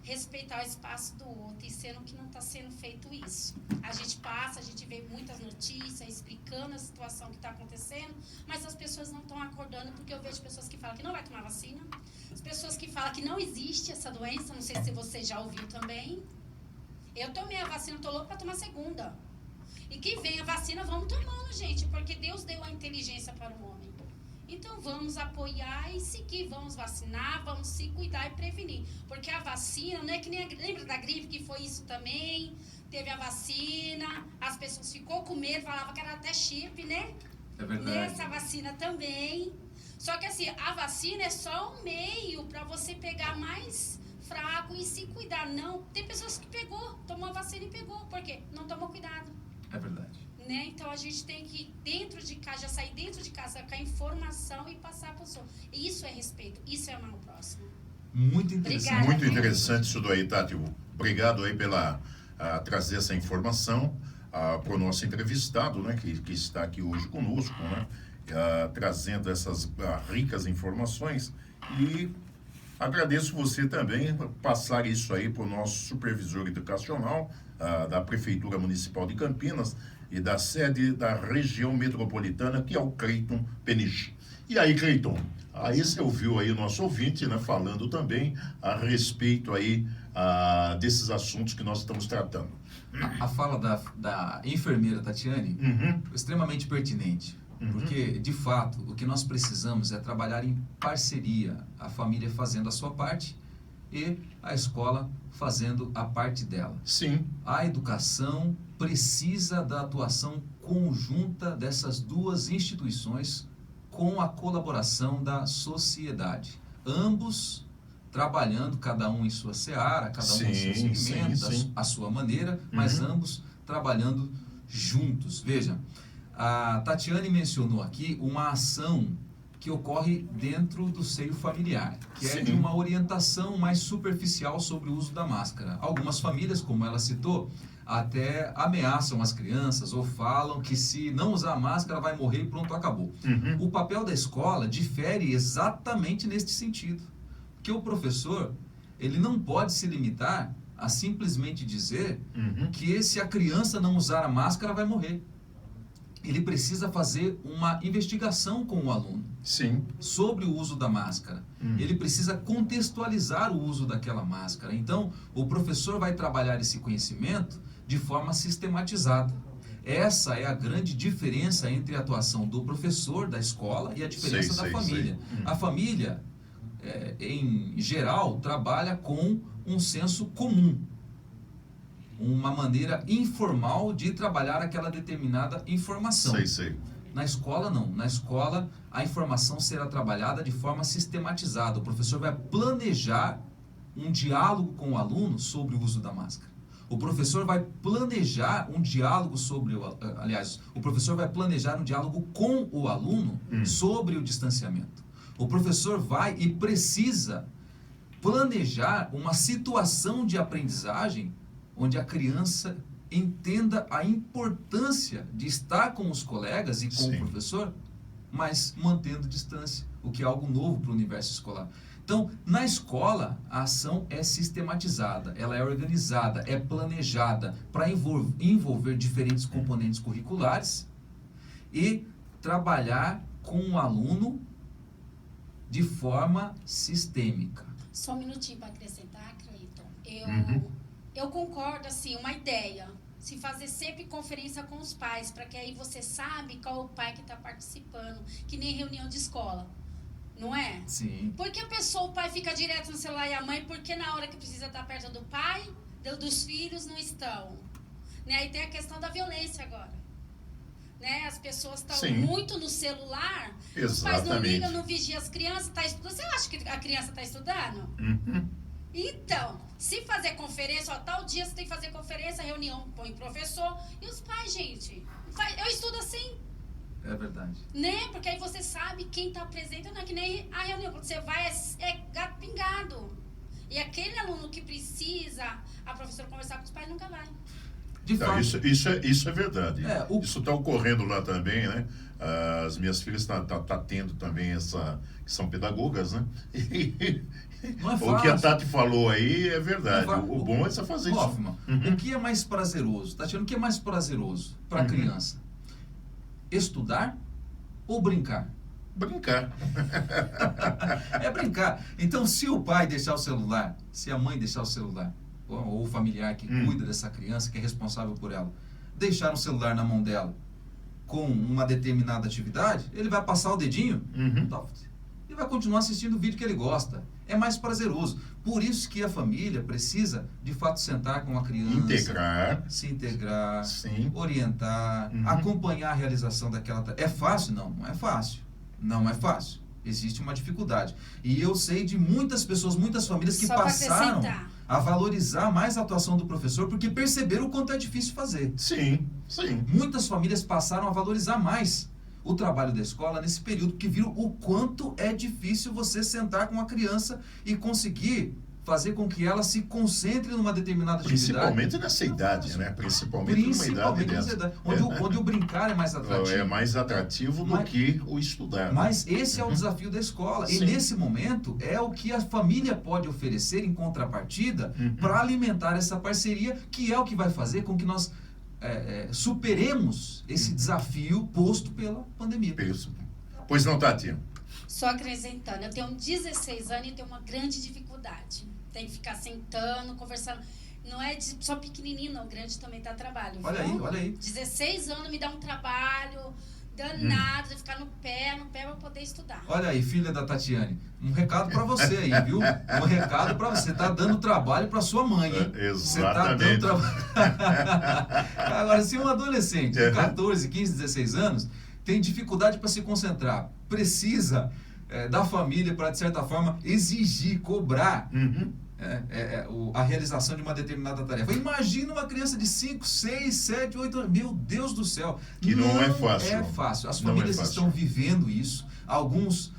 respeitar o espaço do outro. E sendo que não está sendo feito isso. A gente passa, a gente vê muitas notícias explicando a situação que está acontecendo, mas as pessoas não estão acordando, porque eu vejo pessoas que falam que não vai tomar vacina. As pessoas que falam que não existe essa doença, não sei se você já ouviu também. Eu tomei a vacina, estou louca para tomar a segunda. E que vem a vacina, vamos tomando, gente, porque Deus deu a inteligência para o homem. Então vamos apoiar e seguir, vamos vacinar, vamos se cuidar e prevenir. Porque a vacina, não é que nem lembra da gripe, que foi isso também? Teve a vacina, as pessoas ficou com medo, falavam que era até chip, né? É verdade. Nessa vacina também. Só que assim, a vacina é só um meio para você pegar mais... fraco e se cuidar. Não, tem pessoas que tomou a vacina e pegou, por quê? Não tomou cuidado. É verdade. Né? Então a gente tem que dentro de casa, já sair dentro de casa com a informação e passar para o pessoa. Isso é respeito, isso é amar o próximo. Muito interessante. Obrigada, Muito interessante isso daí, Tati. Obrigado aí pela trazer essa informação para o nosso entrevistado, né, que está aqui hoje conosco, né, trazendo essas ricas informações. E agradeço você também por passar isso aí para o nosso supervisor educacional da Prefeitura Municipal de Campinas e da sede da região metropolitana, que é o Cleiton Peniche. E aí, Cleiton, aí você ouviu aí o nosso ouvinte, né, falando também a respeito aí desses assuntos que nós estamos tratando. A fala da enfermeira Tatiane foi extremamente pertinente, porque, de fato, o que nós precisamos é trabalhar em parceria, a família fazendo a sua parte e a escola fazendo a parte dela. Sim. A educação precisa da atuação conjunta dessas duas instituições com a colaboração da sociedade. Ambos trabalhando, cada um em sua seara, cada um em seu segmento, a sua maneira, mas ambos trabalhando juntos. Veja, a Tatiane mencionou aqui uma ação que ocorre dentro do seio familiar, que é de uma orientação mais superficial sobre o uso da máscara. Algumas famílias, como ela citou, até ameaçam as crianças ou falam que se não usar a máscara vai morrer e pronto, acabou. O papel da escola difere exatamente neste sentido, porque o professor, ele não pode se limitar a simplesmente dizer que se a criança não usar a máscara vai morrer. Ele precisa fazer uma investigação com o aluno sobre o uso da máscara. Ele precisa contextualizar o uso daquela máscara. Então, o professor vai trabalhar esse conhecimento de forma sistematizada. Essa é a grande diferença entre a atuação do professor da escola e a diferença da família. A família, em geral, trabalha com um senso comum, uma maneira informal de trabalhar aquela determinada informação. Na escola, não. Na escola, a informação será trabalhada de forma sistematizada. O professor vai planejar um diálogo com o aluno sobre o uso da máscara. O professor vai planejar um diálogo o professor vai planejar um diálogo com o aluno sobre o distanciamento. O professor vai e precisa planejar uma situação de aprendizagem onde a criança entenda a importância de estar com os colegas e com o professor, mas mantendo distância, o que é algo novo para o universo escolar. Então, na escola, a ação é sistematizada, ela é organizada, é planejada para envolver diferentes componentes curriculares e trabalhar com o aluno de forma sistêmica. Só um minutinho para acrescentar, Cleiton. Eu concordo, assim, uma ideia, se fazer sempre conferência com os pais, para que aí você sabe qual o pai que está participando, que nem reunião de escola, não é? Sim. Porque o pai fica direto no celular e a mãe, porque na hora que precisa estar perto do pai, dos filhos, não estão. Né? Aí tem a questão da violência agora. Né? As pessoas estão muito no celular, os pais não ligam, não vigiam as crianças, tá estudando. Você acha que a criança está estudando? Então, se fazer conferência, tal dia você tem que fazer conferência, reunião, põe professor, e os pais, gente, eu estudo assim. É verdade. Né? Porque aí você sabe quem está presente, não é que nem a reunião, quando você vai, é gato pingado. E aquele aluno que precisa, a professora conversar com os pais, nunca vai. Isso é verdade. Isso está ocorrendo lá também, né? As minhas filhas tá tendo também que são pedagogas, né? Não é fácil. O que a Tati falou aí é verdade. O bom é você fazer isso. O que é mais prazeroso? Tatiana, o que é mais prazeroso para a criança? Estudar ou brincar? Brincar. É brincar. Então, se o pai deixar o celular, se a mãe deixar o celular, ou o familiar que cuida dessa criança, que é responsável por ela, deixar o celular na mão dela com uma determinada atividade, ele vai passar o dedinho e vai continuar assistindo o vídeo que ele gosta. É mais prazeroso. Por isso que a família precisa, de fato, sentar com a criança, se integrar, orientar, acompanhar a realização daquela... É fácil? Não é fácil. Não é fácil. Existe uma dificuldade. E eu sei de muitas pessoas, muitas famílias que passaram a valorizar mais a atuação do professor porque perceberam o quanto é difícil fazer. Sim. Muitas famílias passaram a valorizar mais o trabalho da escola nesse período, porque viram o quanto é difícil você sentar com a criança e conseguir fazer com que ela se concentre numa determinada atividade. Principalmente nessa idade, né? Principalmente numa idade dessa. Onde o brincar é mais atrativo. É mais atrativo do que o estudar. Mas esse é o desafio da escola. Sim. E nesse momento é o que a família pode oferecer em contrapartida para alimentar essa parceria, que é o que vai fazer com que nós superemos esse desafio posto pela pandemia. Pois não, Tati? Só acrescentando, eu tenho 16 anos e tenho uma grande dificuldade. Tem que ficar sentando, conversando. Não é só pequenininho, não. Grande também dá trabalho. Olha aí. 16 anos me dá um trabalho danado, de ficar no pé para poder estudar. Olha aí, filha da Tatiane, um recado para você aí, viu? Um recado para você. Tá dando trabalho para sua mãe, hein? Exatamente. Você tá dando trabalho. Agora, se um adolescente de 14, 15, 16 anos tem dificuldade para se concentrar, precisa da família para, de certa forma, exigir, cobrar a realização de uma determinada tarefa. Imagina uma criança de 5, 6, 7, 8 anos. Meu Deus do céu. Que não é fácil. É fácil. As famílias estão vivendo isso. Alguns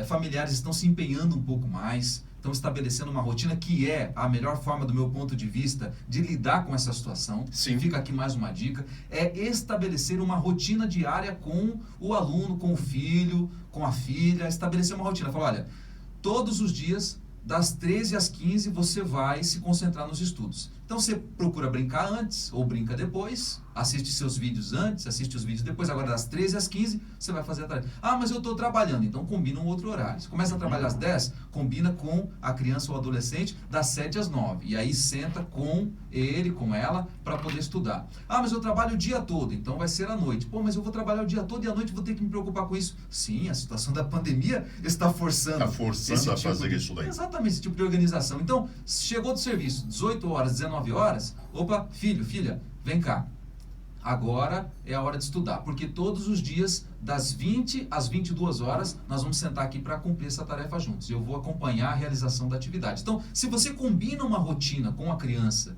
familiares estão se empenhando um pouco mais, estão estabelecendo uma rotina que é a melhor forma, do meu ponto de vista, de lidar com essa situação. Sim. Fica aqui mais uma dica. É estabelecer uma rotina diária com o aluno, com o filho, com a filha. Estabelecer uma rotina. Falar, olha, todos os dias, das 13 às 15, você vai se concentrar nos estudos. Então, você procura brincar antes ou brinca depois, assiste seus vídeos antes, assiste os vídeos depois. Agora, das 13 às 15, você vai fazer a tarefa. Ah, mas eu estou trabalhando. Então, combina um outro horário. Você começa a trabalhar às 10, combina com a criança ou adolescente das 7 às 9. E aí, senta com ele, com ela, para poder estudar. Ah, mas eu trabalho o dia todo. Então, vai ser à noite. Pô, mas eu vou trabalhar o dia todo e à noite vou ter que me preocupar com isso. Sim, a situação da pandemia está forçando. Está forçando a fazer isso daí. Exatamente, esse tipo de organização. Então, chegou do serviço, 18 horas, 19 horas, opa, filho, filha, vem cá. Agora é a hora de estudar, porque todos os dias, das 20 às 22 horas, nós vamos sentar aqui para cumprir essa tarefa juntos. Eu vou acompanhar a realização da atividade. Então, se você combina uma rotina com a criança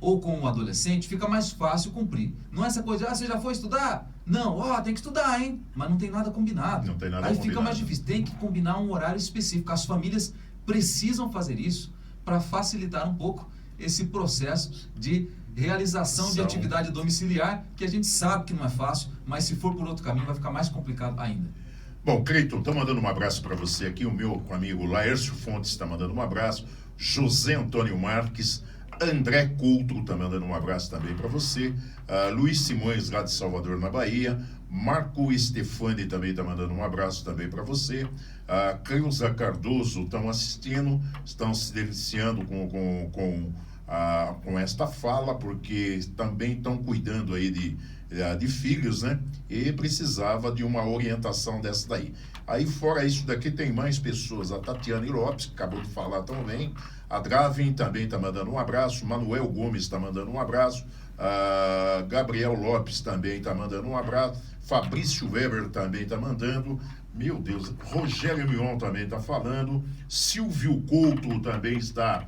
ou com o adolescente, fica mais fácil cumprir. Não é essa coisa de, você já foi estudar? Não, tem que estudar, hein? Mas não tem nada combinado. Não tem nada Aí combinado. fica mais difícil. Tem que combinar um horário específico. As famílias precisam fazer isso para facilitar um pouco esse processo de realização de atividade domiciliar, que a gente sabe que não é fácil, mas se for por outro caminho vai ficar mais complicado ainda. Bom, Cleiton, estou mandando um abraço para você aqui, o meu amigo Laércio Fontes está mandando um abraço, José Antônio Marques, André Coutro está mandando um abraço também para você, Luiz Simões, lá de Salvador, na Bahia, Marco Stefani também está mandando um abraço também para você, Cleusa Cardoso estão assistindo, estão se deliciando com esta fala, porque também estão cuidando aí de filhos, né? E precisava de uma orientação dessa daí. Aí, fora isso daqui, tem mais pessoas. A Tatiane Lopes, que acabou de falar também. A Dravin também está mandando um abraço. Manuel Gomes está mandando um abraço. Gabriel Lopes também está mandando um abraço. Fabrício Weber também está mandando. Meu Deus, Rogério Mion também está falando. Silvio Couto também está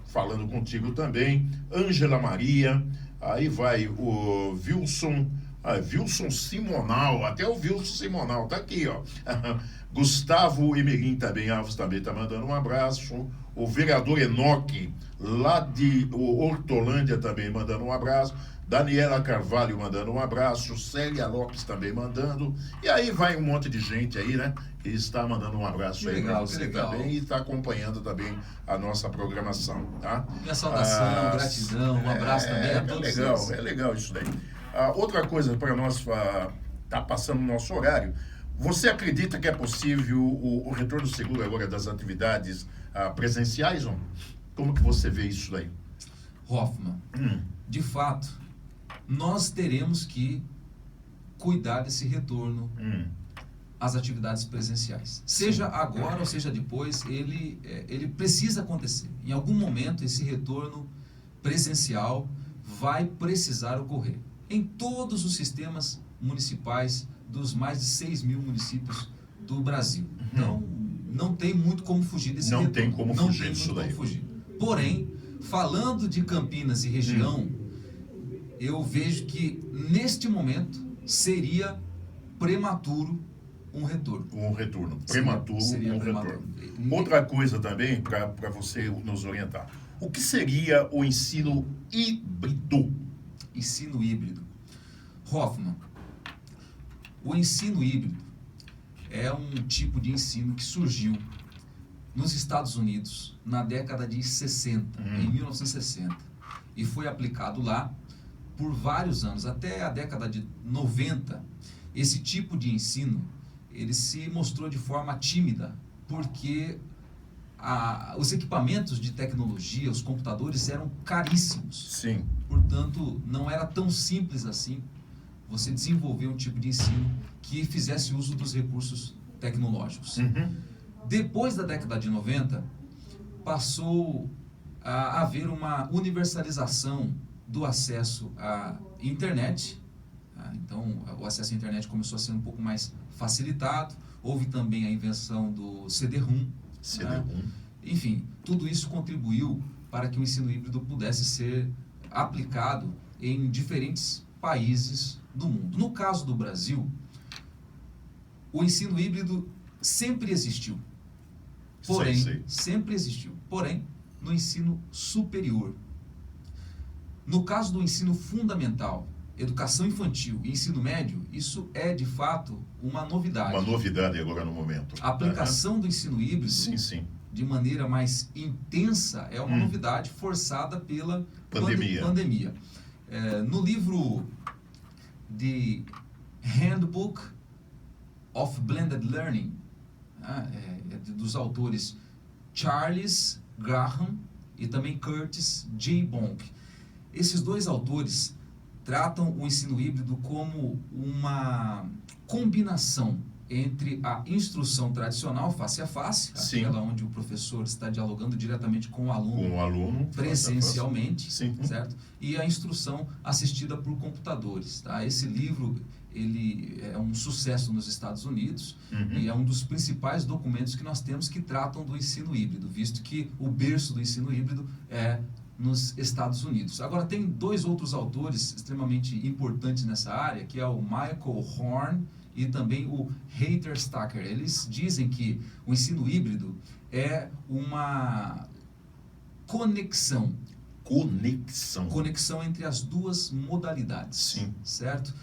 falando contigo também. Ângela Maria. Aí vai o Wilson Simonal, até o Wilson Simonal, tá aqui, ó. Gustavo Emerim também, Alves também tá mandando um abraço. O vereador Enoque, lá de Hortolândia, também mandando um abraço. Daniela Carvalho mandando um abraço. Célia Lopes também mandando. E aí vai um monte de gente aí, né? Que está mandando um abraço aí para você também e está acompanhando também a nossa programação, tá? Minha saudação, gratidão, um abraço também a todos vocês. É legal isso daí. Outra coisa para nós tá passando no nosso horário. Você acredita que é possível o retorno seguro agora das atividades presenciais? Ou? Como que você vê isso daí? Hoffman, de fato, nós teremos que cuidar desse retorno às atividades presenciais. Seja agora ou seja depois, ele precisa acontecer. Em algum momento, esse retorno presencial vai precisar ocorrer. Em todos os sistemas municipais dos mais de 6 mil municípios do Brasil. Então, não tem muito como fugir desse retorno. Não tem como fugir disso daí. Porém, falando de Campinas e região, eu vejo que neste momento seria prematuro um retorno. Um retorno. Prematuro, seria um prematuro. retorno. Outra coisa também, para você nos orientar. O que seria o ensino híbrido? Ensino híbrido. Hoffman, o ensino híbrido é um tipo de ensino que surgiu nos Estados Unidos na década de 60, em 1960, e foi aplicado lá por vários anos, até a década de 90. Esse tipo de ensino, ele se mostrou de forma tímida, porque os equipamentos de tecnologia, os computadores eram caríssimos. Sim. Portanto, não era tão simples assim você desenvolver um tipo de ensino que fizesse uso dos recursos tecnológicos. Depois da década de 90, passou a haver uma universalização do acesso à internet. Então, o acesso à internet começou a ser um pouco mais facilitado. Houve também a invenção do CD-ROM. Enfim, tudo isso contribuiu para que o ensino híbrido pudesse ser aplicado em diferentes países do mundo. No caso do Brasil, o ensino híbrido sempre existiu. Porém, sempre existiu. Porém, no ensino superior. No caso do ensino fundamental, educação infantil e ensino médio, isso é de fato uma novidade. Uma novidade agora no momento. A aplicação do ensino híbrido, de maneira mais intensa, é uma novidade forçada pela pandemia. No livro The Handbook of Blended Learning, dos autores Charles Graham e também Curtis J. Bonk. Esses dois autores tratam o ensino híbrido como uma combinação entre a instrução tradicional, face a face, aquela onde o professor está dialogando diretamente com o aluno, presencialmente, certo? E a instrução assistida por computadores. Tá? Esse livro ele é um sucesso nos Estados Unidos e é um dos principais documentos que nós temos que tratam do ensino híbrido, visto que o berço do ensino híbrido é nos Estados Unidos. Agora, tem dois outros autores extremamente importantes nessa área, que é o Michael Horn e também o Heather Stacker. Eles dizem que o ensino híbrido é uma conexão entre as duas modalidades, certo?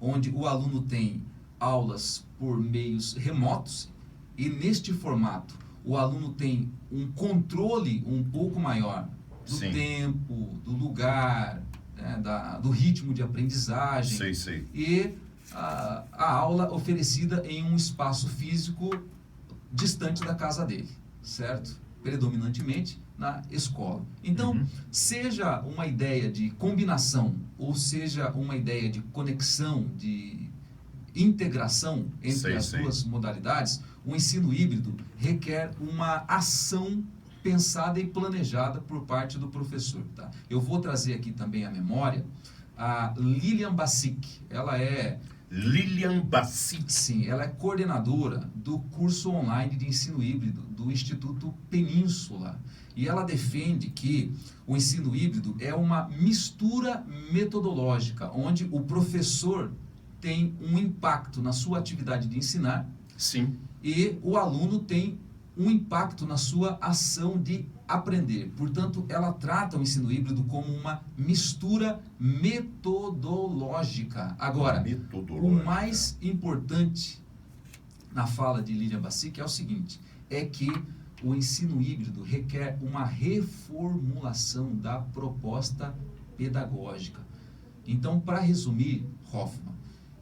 Onde o aluno tem aulas por meios remotos e neste formato o aluno tem um controle um pouco maior do tempo, do lugar, do ritmo de aprendizagem e a aula oferecida em um espaço físico distante da casa dele, certo? Predominantemente na escola. Então, seja uma ideia de combinação ou seja uma ideia de conexão, de integração entre as duas modalidades, o ensino híbrido requer uma ação pensada e planejada por parte do professor. Tá? Eu vou trazer aqui também à memória a Lilian Bassic. Sim, ela é coordenadora do curso online de ensino híbrido do Instituto Península. E ela defende que o ensino híbrido é uma mistura metodológica, onde o professor tem um impacto na sua atividade de ensinar e o aluno tem um impacto na sua ação de aprender. Portanto, ela trata o ensino híbrido como uma mistura metodológica. Agora, o mais importante na fala de Lilian Bassic é o seguinte, é que o ensino híbrido requer uma reformulação da proposta pedagógica. Então, para resumir, Hoffman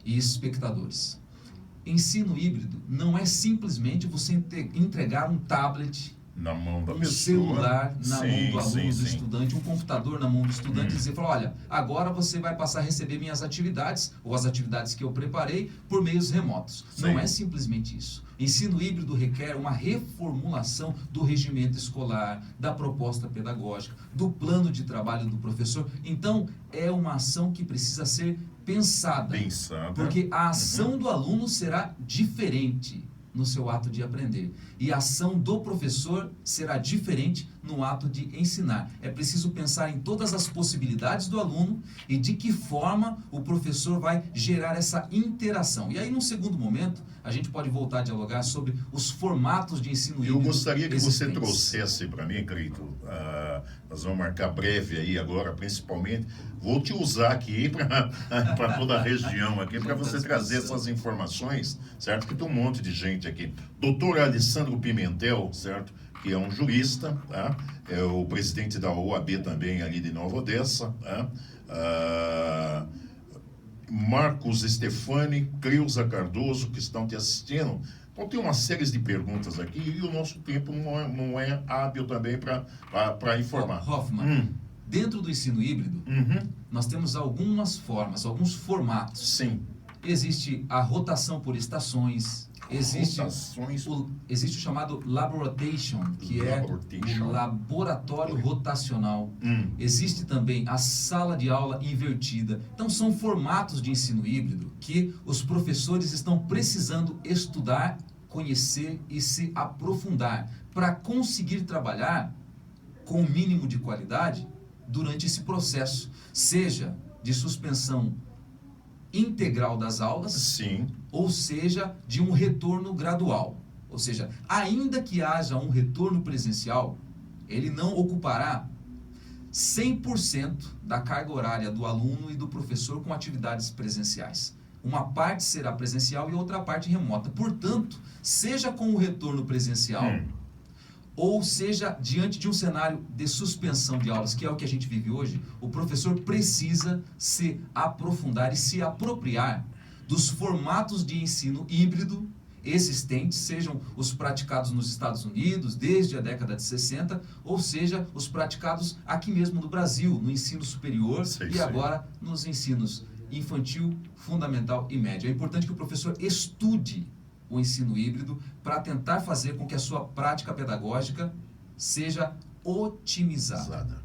e espectadores, ensino híbrido não é simplesmente você entregar um tablet na mão da pessoa, celular na mão do aluno, do estudante, um computador na mão do estudante e dizer, olha, agora você vai passar a receber minhas atividades ou as atividades que eu preparei por meios remotos. Não é simplesmente isso. Ensino híbrido requer uma reformulação do regimento escolar, da proposta pedagógica, do plano de trabalho do professor. Então, é uma ação que precisa ser pensada. Porque a ação do aluno será diferente no seu ato de aprender. E a ação do professor será diferente no ato de ensinar. É preciso pensar em todas as possibilidades do aluno e de que forma o professor vai gerar essa interação. E aí, num segundo momento, a gente pode voltar a dialogar sobre os formatos de ensino híbrido. Eu gostaria que você existentes. trouxesse para mim, Cleito, nós vamos marcar breve aí agora, principalmente, vou te usar aqui para toda a região aqui, para você trazer essas informações, certo? Que tem um monte de gente aqui. Doutor Alessandro Pimentel, certo? Que é um jurista, tá? É o presidente da OAB também ali de Nova Odessa, tá? Marcos Stefani, Creuza Cardoso, que estão te assistindo. Então tem uma série de perguntas aqui e o nosso tempo não é hábil também para informar. Hoffman, dentro do ensino híbrido, nós temos algumas formas, alguns formatos. Sim. Existe a rotação por estações, existe o chamado Laboration, que é o laboratório rotacional. Existe também a sala de aula invertida. Então, são formatos de ensino híbrido que os professores estão precisando estudar, conhecer e se aprofundar para conseguir trabalhar com o mínimo de qualidade durante esse processo, seja de suspensão integral das aulas, sim, ou seja, de um retorno gradual. Ou seja, ainda que haja um retorno presencial, ele não ocupará 100% da carga horária do aluno e do professor com atividades presenciais. Uma parte será presencial e outra parte remota. Portanto, seja com o retorno presencial, ou seja, diante de um cenário de suspensão de aulas, que é o que a gente vive hoje, o professor precisa se aprofundar e se apropriar dos formatos de ensino híbrido existentes, sejam os praticados nos Estados Unidos desde a década de 60, ou seja, os praticados aqui mesmo no Brasil, no ensino superior agora nos ensinos infantil, fundamental e médio. É importante que o professor estude o ensino híbrido para tentar fazer com que a sua prática pedagógica seja otimizada.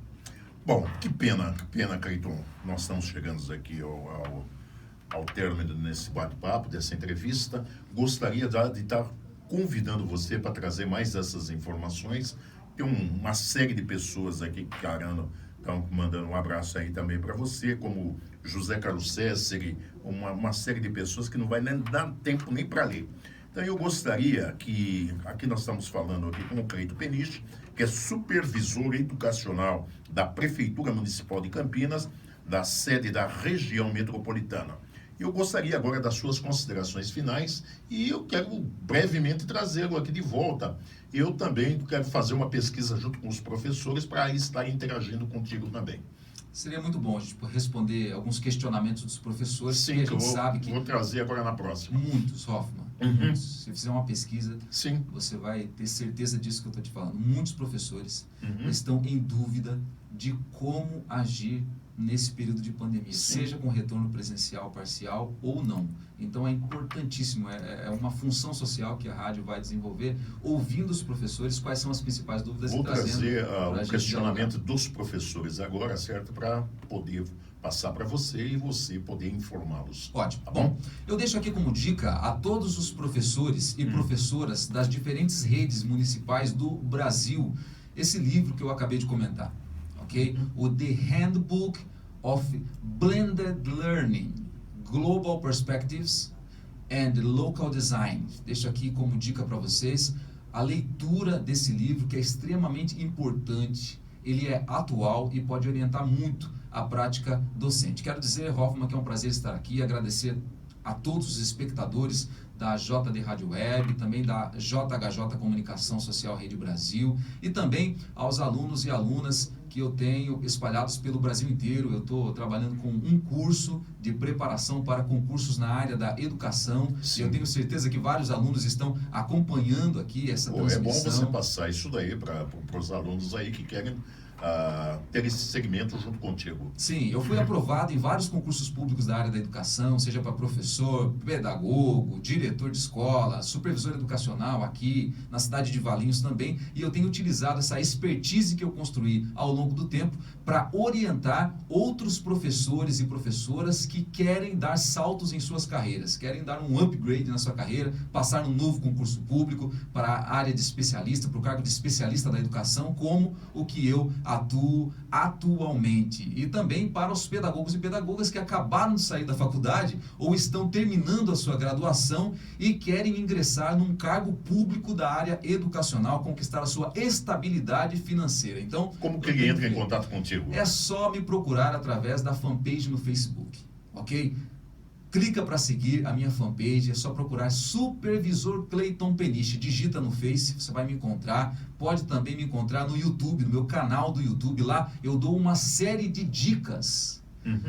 Bom, que pena, Cleiton. Nós estamos chegando aqui ao término desse bate-papo, dessa entrevista. Gostaria de estar convidando você para trazer mais essas informações. Tem uma série de pessoas aqui que estão mandando um abraço aí também para você, como José Carlos Césseri, uma série de pessoas que não vai nem dar tempo nem para ler. Então eu gostaria que, aqui nós estamos falando aqui com o Cleito Peniche, que é supervisor educacional da Prefeitura Municipal de Campinas, da sede da região metropolitana. Eu gostaria agora das suas considerações finais e eu quero brevemente trazê-lo aqui de volta. Eu também quero fazer uma pesquisa junto com os professores para estar interagindo contigo também. Seria muito bom a gente responder alguns questionamentos dos professores. Sim, a gente sabe que vou trazer agora na próxima. Muitos, Hoffman. Muitos. Se fizer uma pesquisa, sim, você vai ter certeza disso que eu estou te falando. Muitos professores estão em dúvida de como agir nesse período de pandemia, seja com retorno presencial, parcial ou não. Então é importantíssimo, é uma função social que a rádio vai desenvolver, ouvindo os professores quais são as principais dúvidas e trazendo... Vou trazer o questionamento dos professores agora, certo? Para poder passar para você e você poder informá-los. Ótimo. Tá bom? Eu deixo aqui como dica a todos os professores e professoras das diferentes redes municipais do Brasil, esse livro que eu acabei de comentar. Okay? O The Handbook of Blended Learning, Global Perspectives and Local Design. Deixo aqui como dica para vocês a leitura desse livro, que é extremamente importante. Ele é atual e pode orientar muito a prática docente. Quero dizer, Hoffman, que é um prazer estar aqui e agradecer a todos os espectadores da JD Rádio Web, também da JHJ Comunicação Social Rede Brasil e também aos alunos e alunas que eu tenho espalhados pelo Brasil inteiro. Eu estou trabalhando com um curso de preparação para concursos na área da educação. Sim. E eu tenho certeza que vários alunos estão acompanhando aqui essa transmissão. É bom você passar isso daí para os alunos aí que querem ter esse segmento junto contigo. Sim, eu fui aprovado em vários concursos públicos da área da educação, seja para professor, pedagogo, diretor de escola, supervisor educacional aqui na cidade de Valinhos também, e eu tenho utilizado essa expertise que eu construí ao longo do tempo para orientar outros professores e professoras que querem dar saltos em suas carreiras, querem dar um upgrade na sua carreira, passar num novo concurso público para a área de especialista, para o cargo de especialista da educação, como o que eu atuo atualmente. E também para os pedagogos e pedagogas que acabaram de sair da faculdade ou estão terminando a sua graduação e querem ingressar num cargo público da área educacional, conquistar a sua estabilidade financeira. Então, como que ele entra em contato contigo? É só me procurar através da fanpage no Facebook, ok? Clica para seguir a minha fanpage, é só procurar Supervisor Cleiton Peniche. Digita no Face, você vai me encontrar. Pode também me encontrar no YouTube, no meu canal do YouTube. Lá eu dou uma série de dicas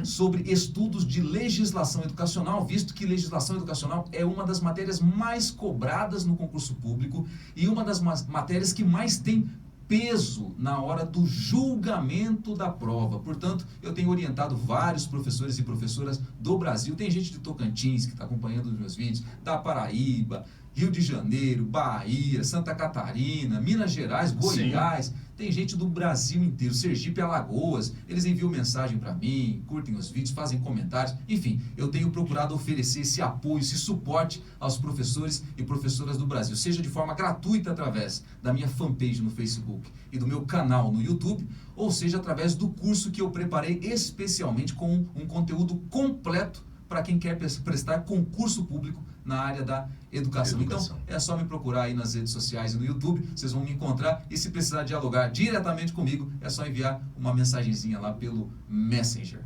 sobre estudos de legislação educacional, visto que legislação educacional é uma das matérias mais cobradas no concurso público e uma das matérias que mais tem peso na hora do julgamento da prova. Portanto, eu tenho orientado vários professores e professoras do Brasil. Tem gente de Tocantins que está acompanhando os meus vídeos, da Paraíba, Rio de Janeiro, Bahia, Santa Catarina, Minas Gerais, Goiás. Sim. Tem gente do Brasil inteiro, Sergipe, Alagoas. Eles enviam mensagem para mim, curtem os vídeos, fazem comentários. Enfim, eu tenho procurado oferecer esse apoio, esse suporte aos professores e professoras do Brasil, seja de forma gratuita através da minha fanpage no Facebook e do meu canal no YouTube, ou seja através do curso que eu preparei especialmente com um conteúdo completo para quem quer prestar concurso público na área da educação. Então, é só me procurar aí nas redes sociais e no YouTube, vocês vão me encontrar, e se precisar dialogar diretamente comigo, é só enviar uma mensagenzinha lá pelo Messenger.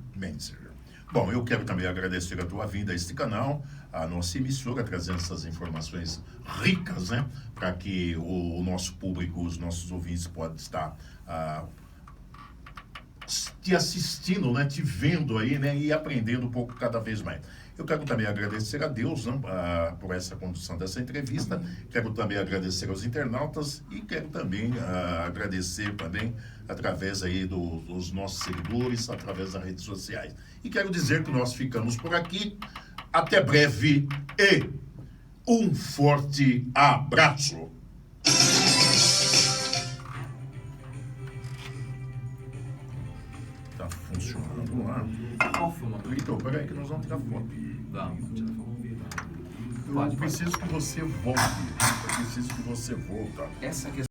Bom, eu quero também agradecer a tua vinda a este canal, a nossa emissora, trazendo essas informações ricas, né, para que o nosso público, os nossos ouvintes possam estar te assistindo, né, te vendo aí, né, e aprendendo um pouco cada vez mais. Eu quero também agradecer a Deus, né, por essa condução dessa entrevista. Amém. Quero também agradecer aos internautas e quero também agradecer também através aí dos nossos seguidores, através das redes sociais. E quero dizer que nós ficamos por aqui. Até breve e um forte abraço. Tá funcionando lá? Então, peraí que nós vamos tirar foto. Vamos tirar foto. Eu preciso que você volte. Eu preciso que você volte. Essa questão